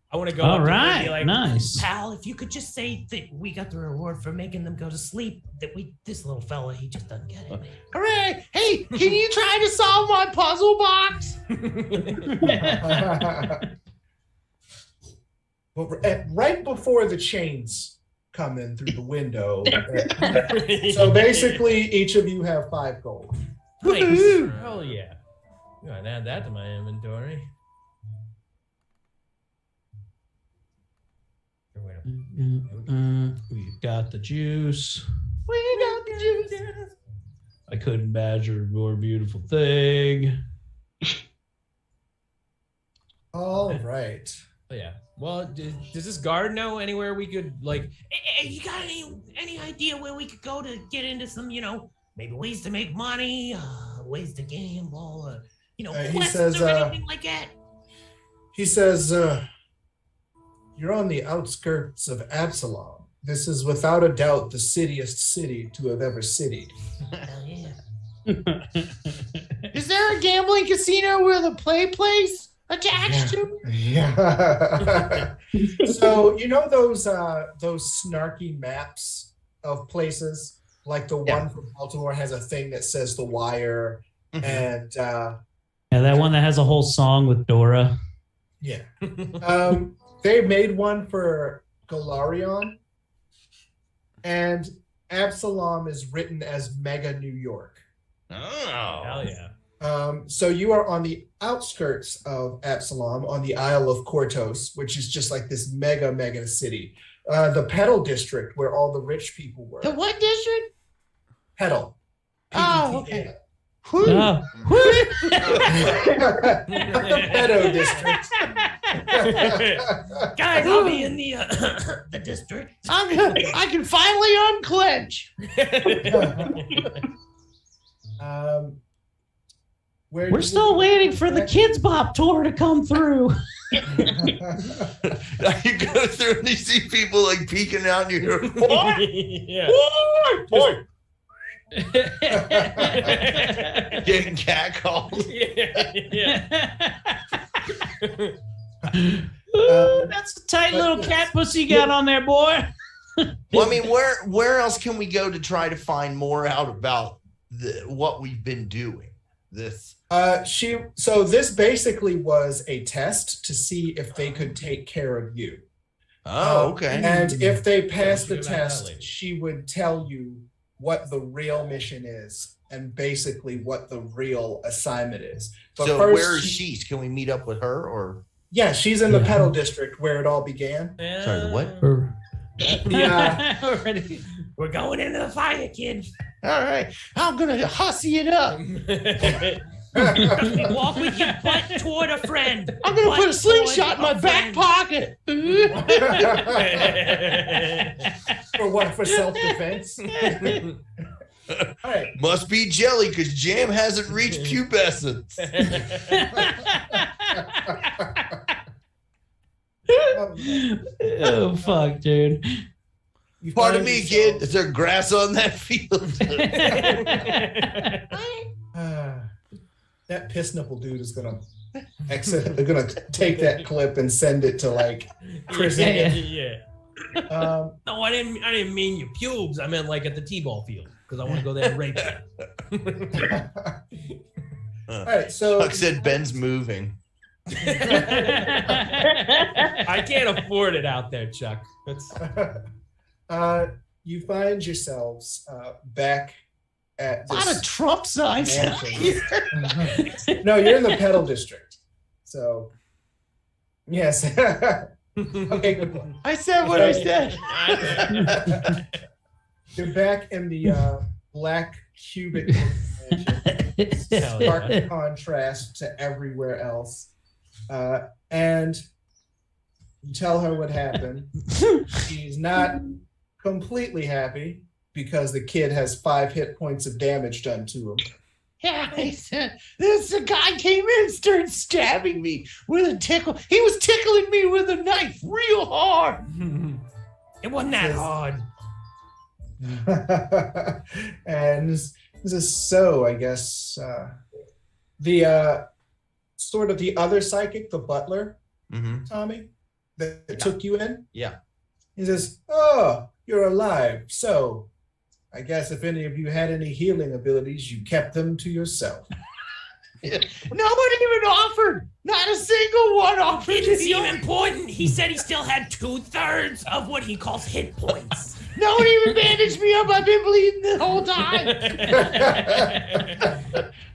I want to go All up to her and right, be like, nice. Pal, if you could just say that we got the reward for making them go to sleep, that this little fella, he just doesn't get it. Hooray. Hey, can you try to solve my puzzle box? Well, right before the chains come in through the window. So basically, each of you have 5 gold. Nice. Hell yeah. I'm going to add that to my inventory. We got the juice. We got the juice. I couldn't badger a more beautiful thing. All right. Oh, yeah. Well, does this guard know anywhere we could, like... Hey, you got any idea where we could go to get into some, maybe ways to make money, ways to gamble, He quests says, or anything like that? He says, you're on the outskirts of Absalom. This is without a doubt the citiest city to have ever citied. Hell yeah. Is there a gambling casino where the play place attached to? Yeah. So you know those snarky maps of places Like the one from Baltimore has a thing that says The Wire, and Yeah, that one that has a whole song with Dora. yeah. They made one for Galarion, and Absalom is written as Mega New York. Oh. Hell yeah. So you are on the outskirts of Absalom on the Isle of Kortos, which is just like this mega city. The Petal District, where all the rich people were. The what district? Petal. Oh, okay. Oh. The Petal District. Guys, I'll be in the the district. I can finally unclench. We're still waiting for the Kids Bop tour to come through. You go through and you see people like peeking out and you hear, what? Yeah. Boy. Getting catcalled. That's a tight little cat pussy you got on there, boy. Well, I mean, where else can we go to try to find more out about what we've been doing? This. So this basically was a test to see if they could take care of you. Oh, okay. And if they passed What the you about that test, lady? she would tell you what the real mission is and basically what the real assignment is. But So first, where is she? Can we meet up with her or? Yeah, she's in the Yeah. Petal District where it all began. Sorry, the what? Yeah. Already. We're going into the fire, kids. All right, I'm gonna hussy it up. Walk with your butt toward a friend. I'm gonna Butt put a slingshot in my toward a back friend. pocket. For what? For self-defense? All right. Must be jelly because Jam hasn't reached pubescence. Oh fuck, dude. You Pardon find me, yourself- kid. Is there grass on that field? That piss nipple dude is gonna they're gonna take that clip and send it to like Chris. Yeah. Um, No, I didn't mean your pubes. I meant like at the t-ball field because I want to go there and rape you. all right, so Chuck said Ben's moving. I can't afford it out there, Chuck. That's you find yourselves back at A lot this of Trump signs. mansion. No, you're in the Petal District. So yes. Okay, good point. I said what I said. You're back in the black cubic mansion. Hell Stark yeah. contrast to everywhere else. And you tell her what happened. She's not completely happy because the kid has 5 hit points of damage done to him. Yeah, he said this guy came in and started stabbing me with a tickle. He was tickling me with a knife real hard. It wasn't that hard. And this is so, I guess, the sort of the other psychic, the butler, Mm-hmm. Tommy, that took you in. Yeah. He says, "Oh, you're alive. So, I guess if any of you had any healing abilities, you kept them to yourself." Nobody even offered. Not a single one offered. Didn't seem important. He said he still had 2/3 of what he calls hit points. No one even bandaged me up. I've been bleeding the whole time.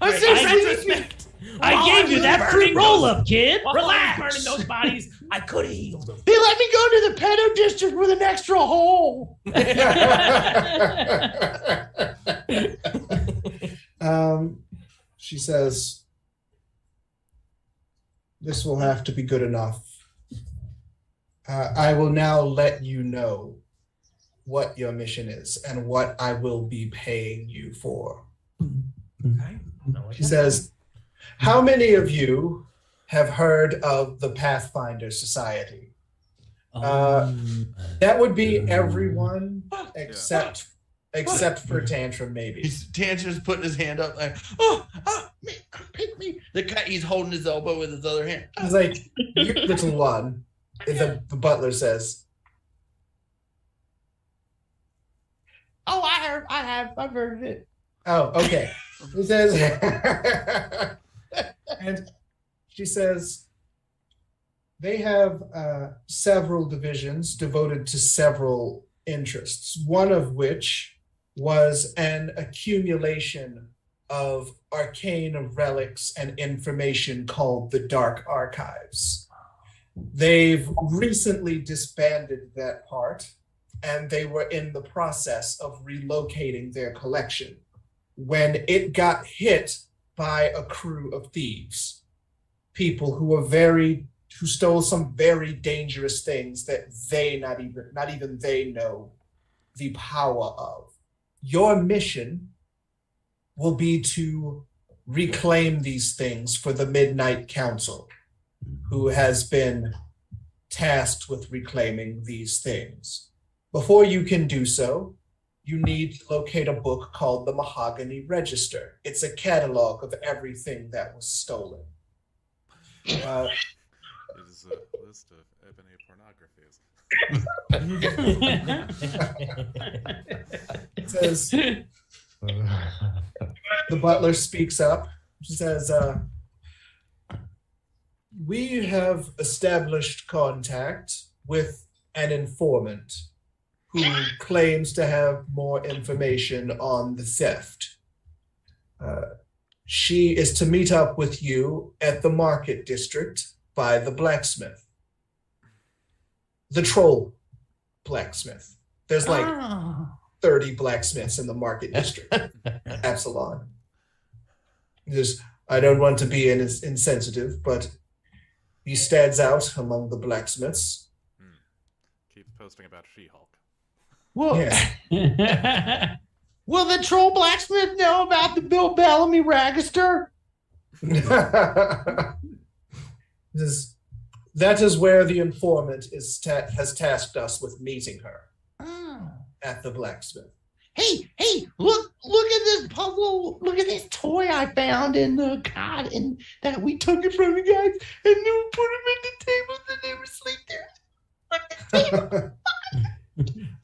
I said, In retrospect, I gave you that free roll up, kid. While I was Relax. burning those bodies, I could have healed them. they let me go to the pedo district with an extra hole. She says, "This will have to be good enough. I will now let you know what your mission is and what I will be paying you for." Okay. She says, "How many of you have heard of the Pathfinder Society?" That would be everyone except for Tantrum, maybe. Tantrum's putting his hand up like, me, pick me. The guy, he's holding his elbow with his other hand. He's like, "You're little one." The butler says, Oh, I've heard of it. Oh, okay. He says, and she says, they have several divisions devoted to several interests, one of which was an accumulation of arcane relics and information called the Dark Archives. They've recently disbanded that part, and they were in the process of relocating their collection when it got hit by a crew of thieves, people who stole some very dangerous things that not even they know the power of. Your mission will be to reclaim these things for the Midnight Council, who has been tasked with reclaiming these things. Before you can do so, you need to locate a book called the Mahogany Register. It's a catalog of everything that was stolen. It is a list of ebony pornographies. It says, the butler speaks up. She says, we have established contact with an informant who claims to have more information on the theft. She is to meet up with you at the market district by the blacksmith. The troll blacksmith. There's like 30 blacksmiths in the market district. Absalon. I don't want to be insensitive, but he stands out among the blacksmiths. Keeps posting about She-Hulk. Well, Yeah. will the troll blacksmith know about the Bill Bellamy Register? That is where the informant has tasked us with meeting her at the blacksmith. Hey, look at this puzzle. Look at this toy I found in the cot, and that we took it from you guys, and then we put them in the table, and they were asleep there.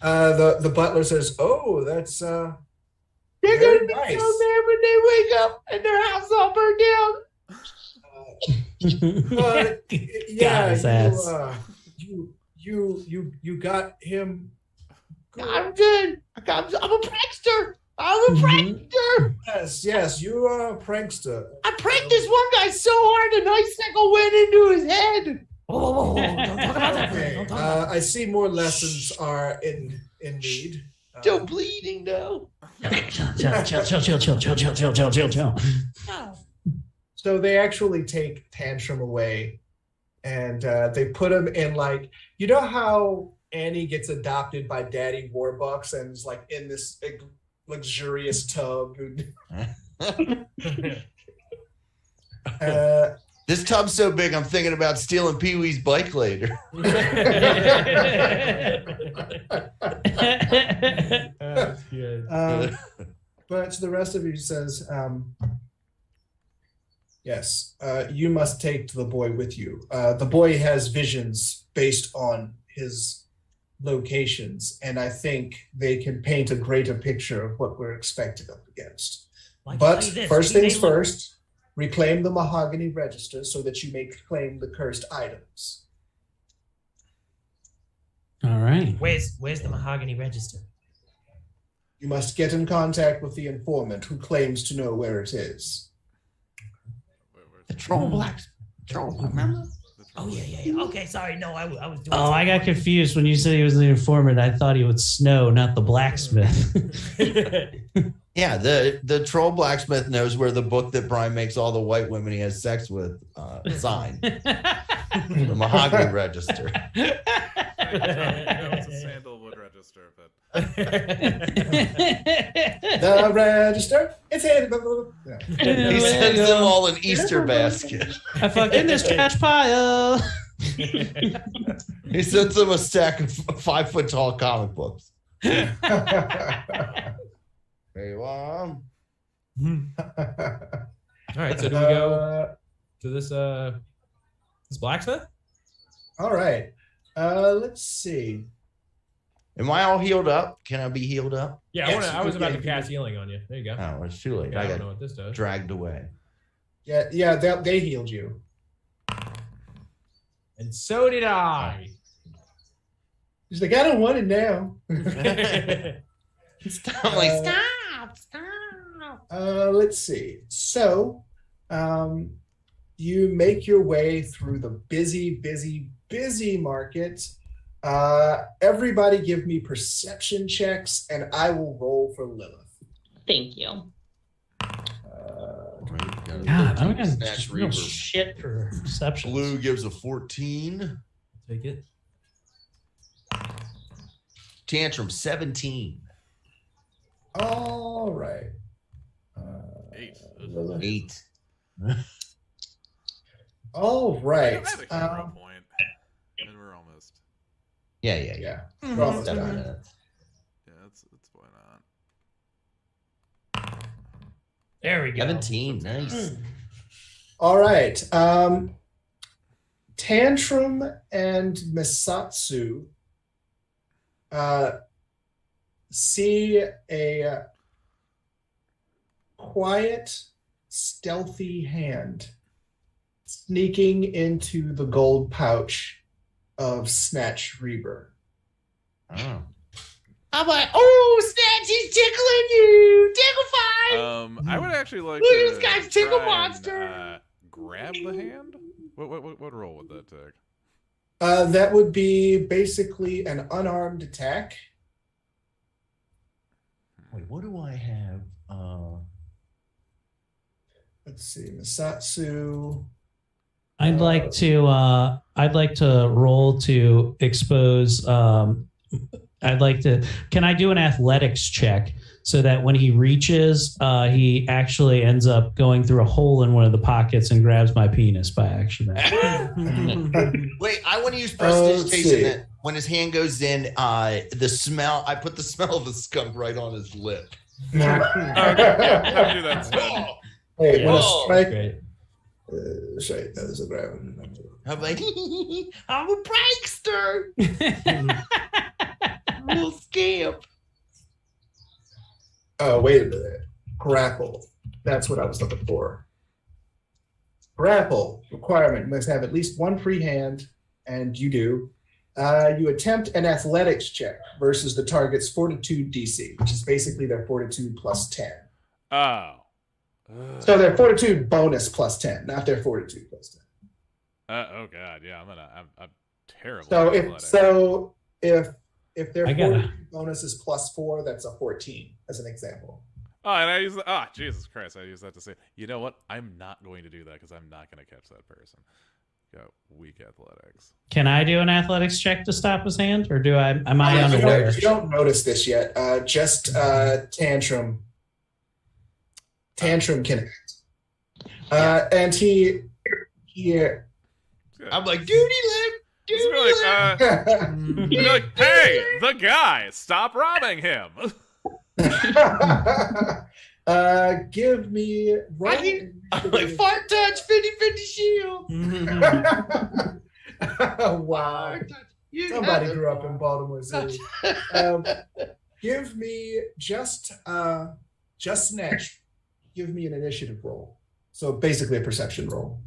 The butler says, "Oh, that's They're very gonna be nice." down there when they wake up and their house all burned down. Yeah, his ass. you got him. I'm good. I'm a prankster. I'm a prankster. Yes, you are a prankster. I pranked this one guy so hard an icicle went into his head. Whoa. Don't talk about that. Okay, Don't talk about I see more lessons are in need. Still bleeding though. Chill. So they actually take Tantrum away, and they put him in, like, you know how Annie gets adopted by Daddy Warbucks and is like in this luxurious tub. This tub's so big, I'm thinking about stealing Pee Wee's bike later. That's good. But to the rest of you, he says, yes, you must take the boy with you. The boy has visions based on his locations, and I think they can paint a greater picture of what we're expected up against. But first things first, reclaim the Mahogany Register so that you may claim the cursed items. All right. Where's the Mahogany Register? You must get in contact with the informant who claims to know where it is. The troll blacks. Troll, remember? Oh yeah. Okay, sorry. No, I was doing. Oh, I got confused when you said he was the informant. I thought he would Snow, not the blacksmith. Yeah, the troll blacksmith knows where the book that Brian makes all the white women he has sex with sign. The Mahogany Register. It's a sandalwood register, but The register, it's handed. He sends them all an Easter basket. I fucked in this trash pile. He sends them a stack of 5 foot tall comic books. There you are. All right, so do we go to this blacksmith? All right. Let's see. Am I all healed up? Can I be healed up? Yeah, Yes, I was you about can- to cast healing on you. There you go. Oh, it's too late. Yeah, I I don't know got what this does. dragged away. Yeah, they healed you. And so did I. He's like, I don't want it now. I'm like, Stop. Let's see. So, you make your way through the busy market. Everybody give me perception checks, and I will roll for Lilith. Thank you. God, I'm gonna Snatch just real Reaver. shit for perception. Blue gives a 14. Take it. Tantrum 17. All right. 8. Lilith. 8. All right. I have a hero point, and we're almost. Yeah. Yeah. We're almost 7 done. minutes. Yeah, it's going on. There we go. 17. Nice. All right. Tantrum and Misatsu see a quiet, stealthy hand sneaking into the gold pouch of Snatch Reaver. Oh. I'm like, oh, Snatch, he's tickling you. Tickle fight. I would actually like Look to at this guy's tickle try monster. And, grab the hand. What role would that take? That would be basically an unarmed attack. Wait, what do I have? Let's see, Misatsu. I'd like to roll to expose. Can I do an athletics check so that when he reaches, he actually ends up going through a hole in one of the pockets and grabs my penis by accident? Wait, I want to use let's prestidigitation see. that when his hand goes in, the smell, I put the smell of a skunk right on his lip. Okay, yeah, I'll do that instead. Wait, when a Whoa. strike. Great. Sorry, that was a grab. I'm like, I'm a prankster. Little scamp. Oh, wait a minute. Grapple. That's what I was looking for. Grapple requirement must have at least one free hand, and you do. You attempt an athletics check versus the target's fortitude DC, which is basically their fortitude plus 10. Oh. So their fortitude bonus plus 10, not their fortitude plus 10. Oh god, yeah, I'm terrible. So at if athletics. their I gotta- fortitude bonus is plus 4, that's a 14 as an example. Oh, and I use Jesus Christ, I use that to say, you know what? I'm not going to do that because I'm not going to catch that person. Got weak athletics. Can I do an athletics check to stop his hand, or am I You unaware? don't notice this yet. Just Tantrum. Tantrum can act. And he I'm like, duty lip. Just Duty be lip. like, be like, hey, the guy, stop robbing him. give me I'm like, fart touch, 50-50 shield. wow. Fart touch. You Somebody had grew the up in Baltimore City. Give me just Snatch. Give me an initiative roll. So basically a perception roll.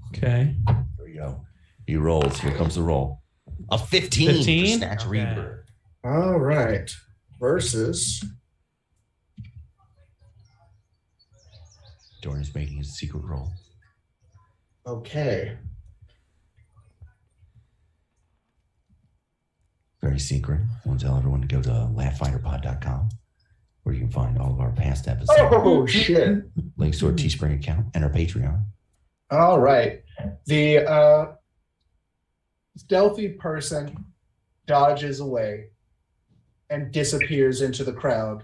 Okay. There we go. He rolls. Here comes the roll. A 15, 15? for Snatch Okay. Reaver. All right. Versus. Dorian's making his secret roll. Okay. Very secret. I want to tell everyone to go to laughfinderpod.com where you can find all of our past episodes, Oh shit. links to our Teespring account and our Patreon. All right. The stealthy person dodges away and disappears into the crowd,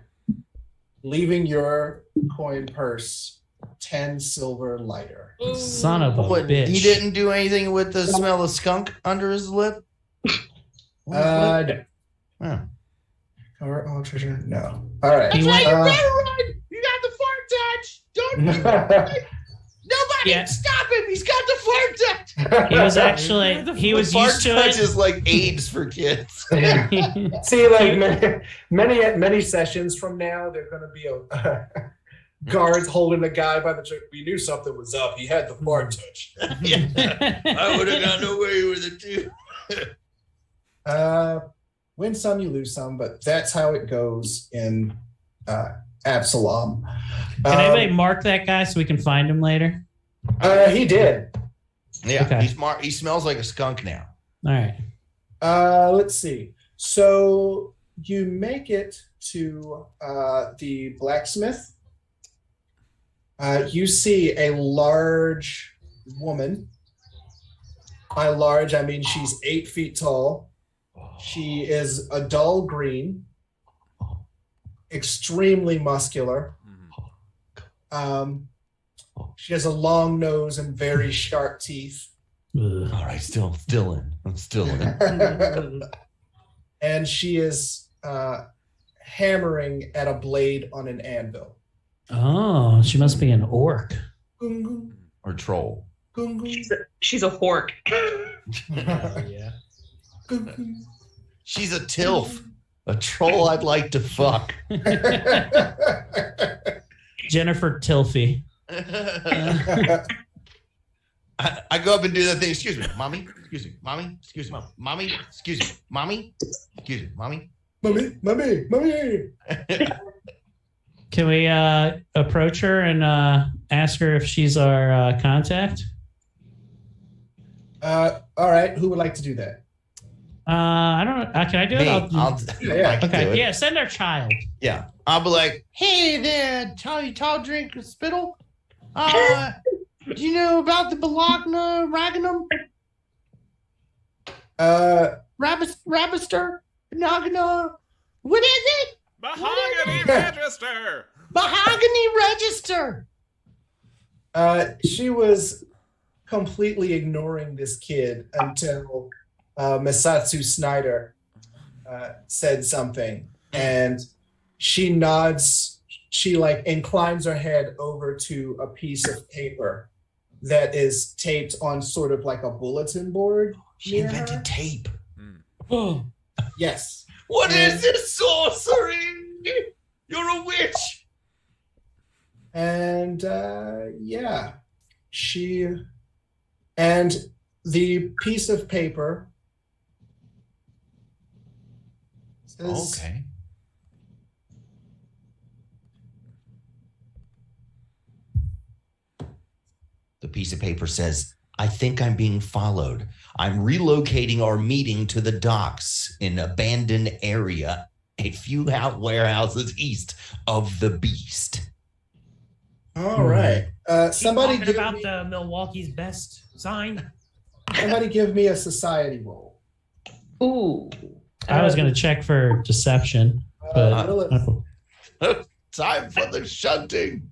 leaving your coin purse 10 silver lighter. Son of a What, bitch. he didn't do anything with the smell of skunk under his lip? No. Oh. Or all treasure? No. All right. He That's went- how you better run. You got the fart touch. Don't Nobody Yeah. stop him. He's got the fart touch. He was actually he was Fart used to touch it. is like AIDS for kids. See, like many sessions from now, they're going to be guards holding a guy by the tree. We knew something was up. He had the fart touch. I would have gotten away with it too. Win some, you lose some, but that's how it goes in Absalom. Can anybody mark that guy so we can find him later? He did. Yeah, Okay. he smells like a skunk now. All right. Let's see. So you make it to the blacksmith. You see a large woman. By large, I mean she's 8 feet tall. She is a dull green, extremely muscular. She has a long nose and very sharp teeth. Ugh. All right, still in. I'm still in. And she is hammering at a blade on an anvil. Oh, she must be an orc. Gung, gung, Or troll. gung, gung, She's a hork. Yeah. gung, gung. She's a tilf. A troll I'd like to fuck. Jennifer Tilfy. I go up and do that thing. Excuse me, mommy. Excuse me, mommy. Excuse me, mommy. Excuse me, mommy. Excuse me, mommy. Mommy. Can we approach her and ask her if she's our contact? All right, who would like to do that? I don't know. Can I do Me. it? Yeah. I can do Okay. it. Yeah, send our child. Yeah. I'll be like, Hey there, tall drink of spittle. Do you know about the Bologna Raganum? Rabister? Nagana? What is it? Mahogany Register. Mahogany Register. She was completely ignoring this kid until Misatsu Snyder said something, and she nods. She like inclines her head over to a piece of paper that is taped on sort of like a bulletin board. she near invented her. tape. Oh, Yes. What is this sorcery? You're a witch. And yeah, and the piece of paper says, Okay. The piece of paper says, I think I'm being followed. I'm relocating our meeting to the docks in abandoned area, a few warehouses east of the beast. all right. Somebody Talking give about me, the Milwaukee's best sign. somebody give me a society roll. Ooh. I was going to check for deception, but Lilith, Time for the shunting.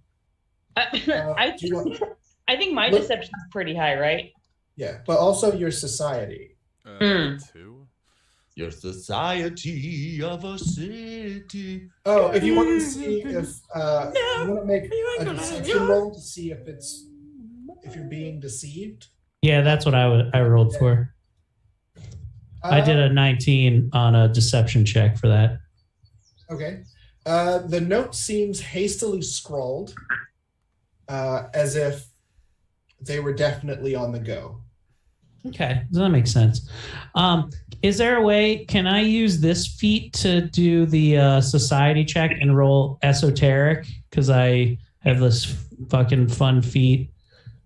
I do you want- I think my Look- deception is pretty high, right? yeah, but also your society. 2. Your society of a city. Oh, if you want to see if you want to make a deception roll to see if you're being deceived. yeah, that's what I rolled for. I did a 19 on a deception check for that. Okay. The note seems hastily scrawled, as if they were definitely on the go. Okay, does that make sense? Is there a way? Can I use this feat to do the society check and roll esoteric? Because I have this fucking fun feat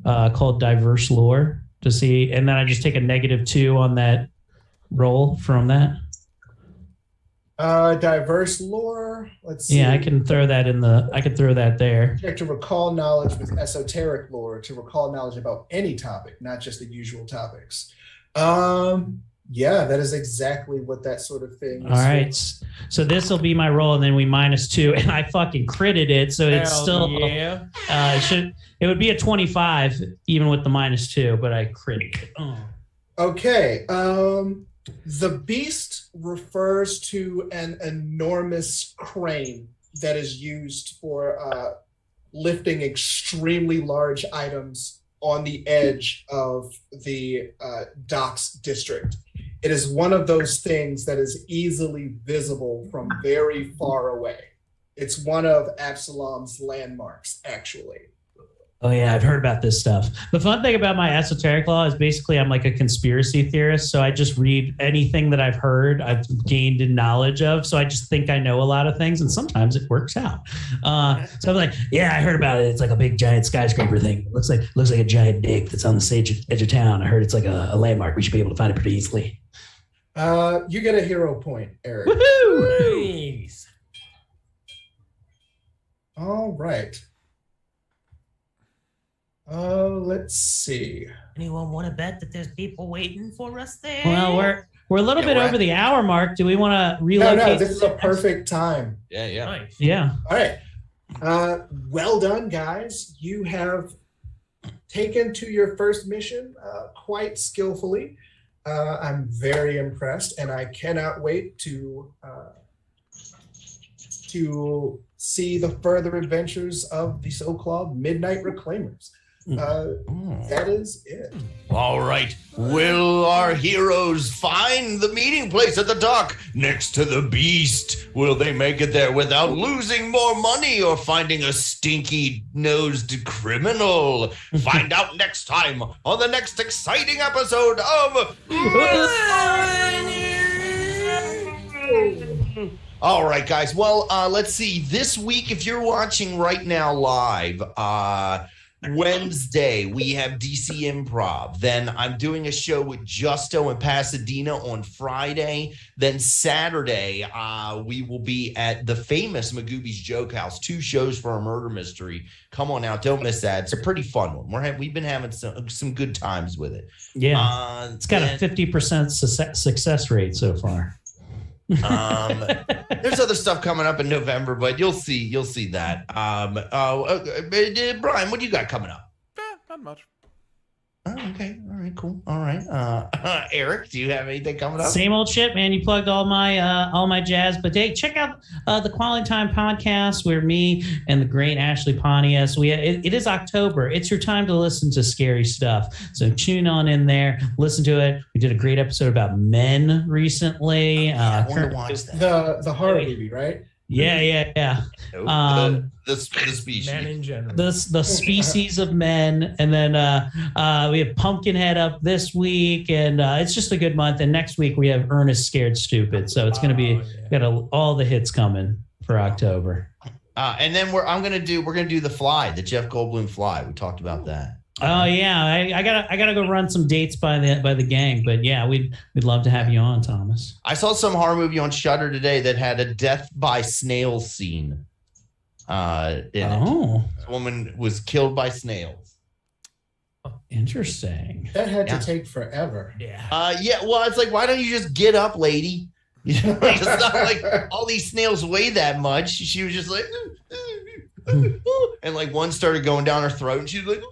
called diverse lore to see, and then I just take a -2 on that roll from that. Diverse lore. Let's see. Yeah, I can throw that in the. I could throw that there. Check to recall knowledge with esoteric lore to recall knowledge about any topic, not just the usual topics. Yeah, that is exactly what that sort of thing is. All right, so this will be my roll, and then we -2, and I fucking critted it, so it's Hell still. yeah. It would be a 25 even with the -2, but I critted it. Oh. Okay. The beast refers to an enormous crane that is used for lifting extremely large items on the edge of the docks district. It is one of those things that is easily visible from very far away. It's one of Absalom's landmarks, actually. Oh yeah, I've heard about this stuff. The fun thing about my esoteric law is basically I'm like a conspiracy theorist, so I just read anything that I've heard, I've gained in knowledge of, so I just think I know a lot of things, and sometimes it works out. So I'm like, yeah, I heard about it. It's like a big giant skyscraper thing. Looks like a giant dick that's on the edge of town. I heard it's like a landmark. We should be able to find it pretty easily. You get a hero point, Eric. Woohoo! Nice. All right. Let's see. Anyone want to bet that there's people waiting for us there? Well, we're a little bit over the hour mark. Do we want to relocate? No, this is a perfect time. Yeah. Nice. Yeah. All right. Well done, guys. You have taken to your first mission quite skillfully. I'm very impressed, and I cannot wait to see the further adventures of the so-called Midnight Reclaimers. That is it. All right. Will our heroes find the meeting place at the dock next to the beast? Will they make it there without losing more money or finding a stinky-nosed criminal? Find out next time on the next exciting episode of... All right, guys. Well, let's see. This week, if you're watching right now live, Wednesday, we have DC Improv. Then I'm doing a show with Justo in Pasadena on Friday. Then Saturday, we will be at the famous Magooby's Joke House. 2 shows for a murder mystery. Come on out. Don't miss that. It's a pretty fun one. We've been having some good times with it. Yeah. It's got a 50% success rate so far. There's other stuff coming up in November, but you'll see that. Brian, what do you got coming up? Not much. Oh, okay. All right, cool. All right. Eric, do you have anything coming up? Same old shit, man. You plugged all my jazz. But hey, check out the Quality Time podcast where me and the great Ashley Pontius. It is October. It's your time to listen to scary stuff. So tune on in there, listen to it. We did a great episode about men recently. I want to watch that. The horror movie, right? Yeah. The species. Men in general. The species of men, and then we have Pumpkinhead up this week, and it's just a good month. And next week we have Ernest Scared Stupid, so it's going to be got all the hits coming for October. And then we're gonna do the Fly, the Jeff Goldblum Fly. We talked about that. Oh yeah, I gotta go run some dates by the gang, but yeah, we'd love to have you on, Thomas. I saw some horror movie on Shudder today that had a death by snail scene. In it. A woman was killed by snails. Interesting. That had to take forever. Yeah. Well, it's like, why don't you just get up, lady? You know, it's not like all these snails weigh that much. She was just like, and like one started going down her throat, and she was like,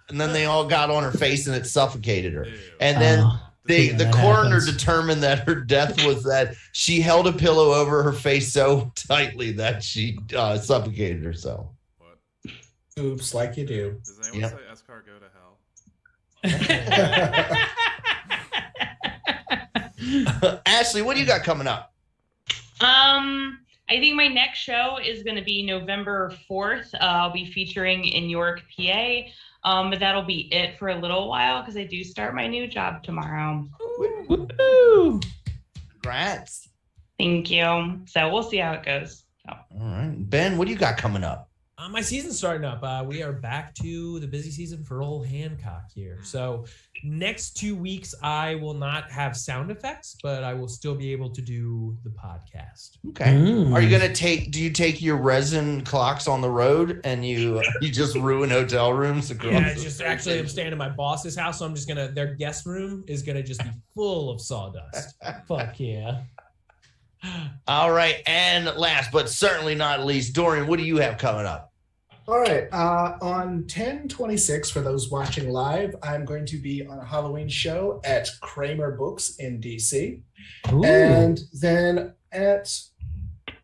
and then they all got on her face, and it suffocated her. And then the coroner determined that her death was that she held a pillow over her face so tightly that she suffocated herself. What? Oops, like you do. Does anyone say Escar go to hell? Ashley, what do you got coming up? I think my next show is going to be November 4th. I'll be featuring in York, PA. But that'll be it for a little while because I do start my new job tomorrow. Woo-hoo. Congrats. Thank you. So we'll see how it goes. So. All right. Ben, what do you got coming up? My season's starting up. We are back to the busy season for old Hancock here. So next 2 weeks, I will not have sound effects, but I will still be able to do the podcast. Okay. Are you gonna do you take your resin clocks on the road and you just ruin hotel rooms across? Yeah, actually I'm staying at my boss's house, so I'm just their guest room is gonna just be full of sawdust. Fuck yeah. All right, and last but certainly not least, Dorian, what do you have coming up? All right. On 10/26, for those watching live, I'm going to be on a Halloween show at Kramer Books in DC. Ooh. And then at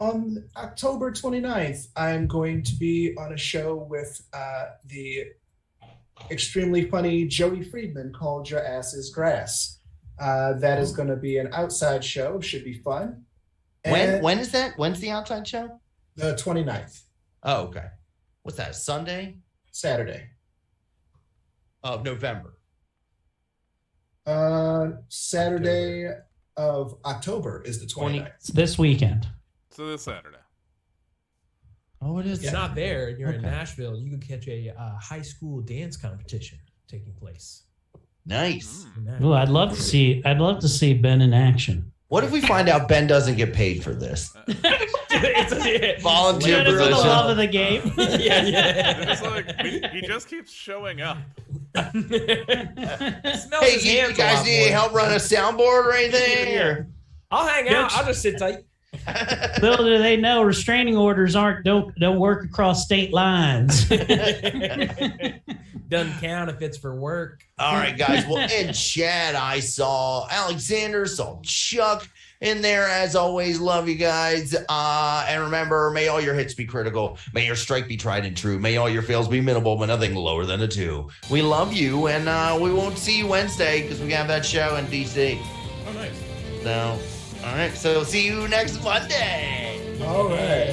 On October 29th, I'm going to be on a show with the extremely funny Joey Friedman called Your Ass is Grass. That is going to be an outside show. Should be fun. When is that? When's the outside show? The 29th. Oh, okay. What's that? Sunday? Saturday. Of November. Saturday of October is the 29th. It's this weekend. So this Saturday. Oh, it is. If you're not there and you're in Okay. Nashville, you could catch a high school dance competition taking place. Nice. in Nashville. Ooh, I'd love to see Ben in action. What if we find out Ben doesn't get paid for this? Volunteer Doing it for the position. love of the game. It's like, he just keeps showing up. Smells Hey, his you hands a guys lot need any more. help run a soundboard or anything? Or? I'll hang out. I'll just sit tight. Little do they know, restraining orders don't work across state lines. Doesn't count if it's for work. All right, guys. Well, in chat, I saw Alexander, saw Chuck in there. As always, love you guys. And remember, may all your hits be critical. May your strike be tried and true. May all your fails be minimal, but nothing lower than a 2. We love you, and we won't see you Wednesday because we have that show in DC. Oh, nice. So, all right. So, see you next Monday. All right.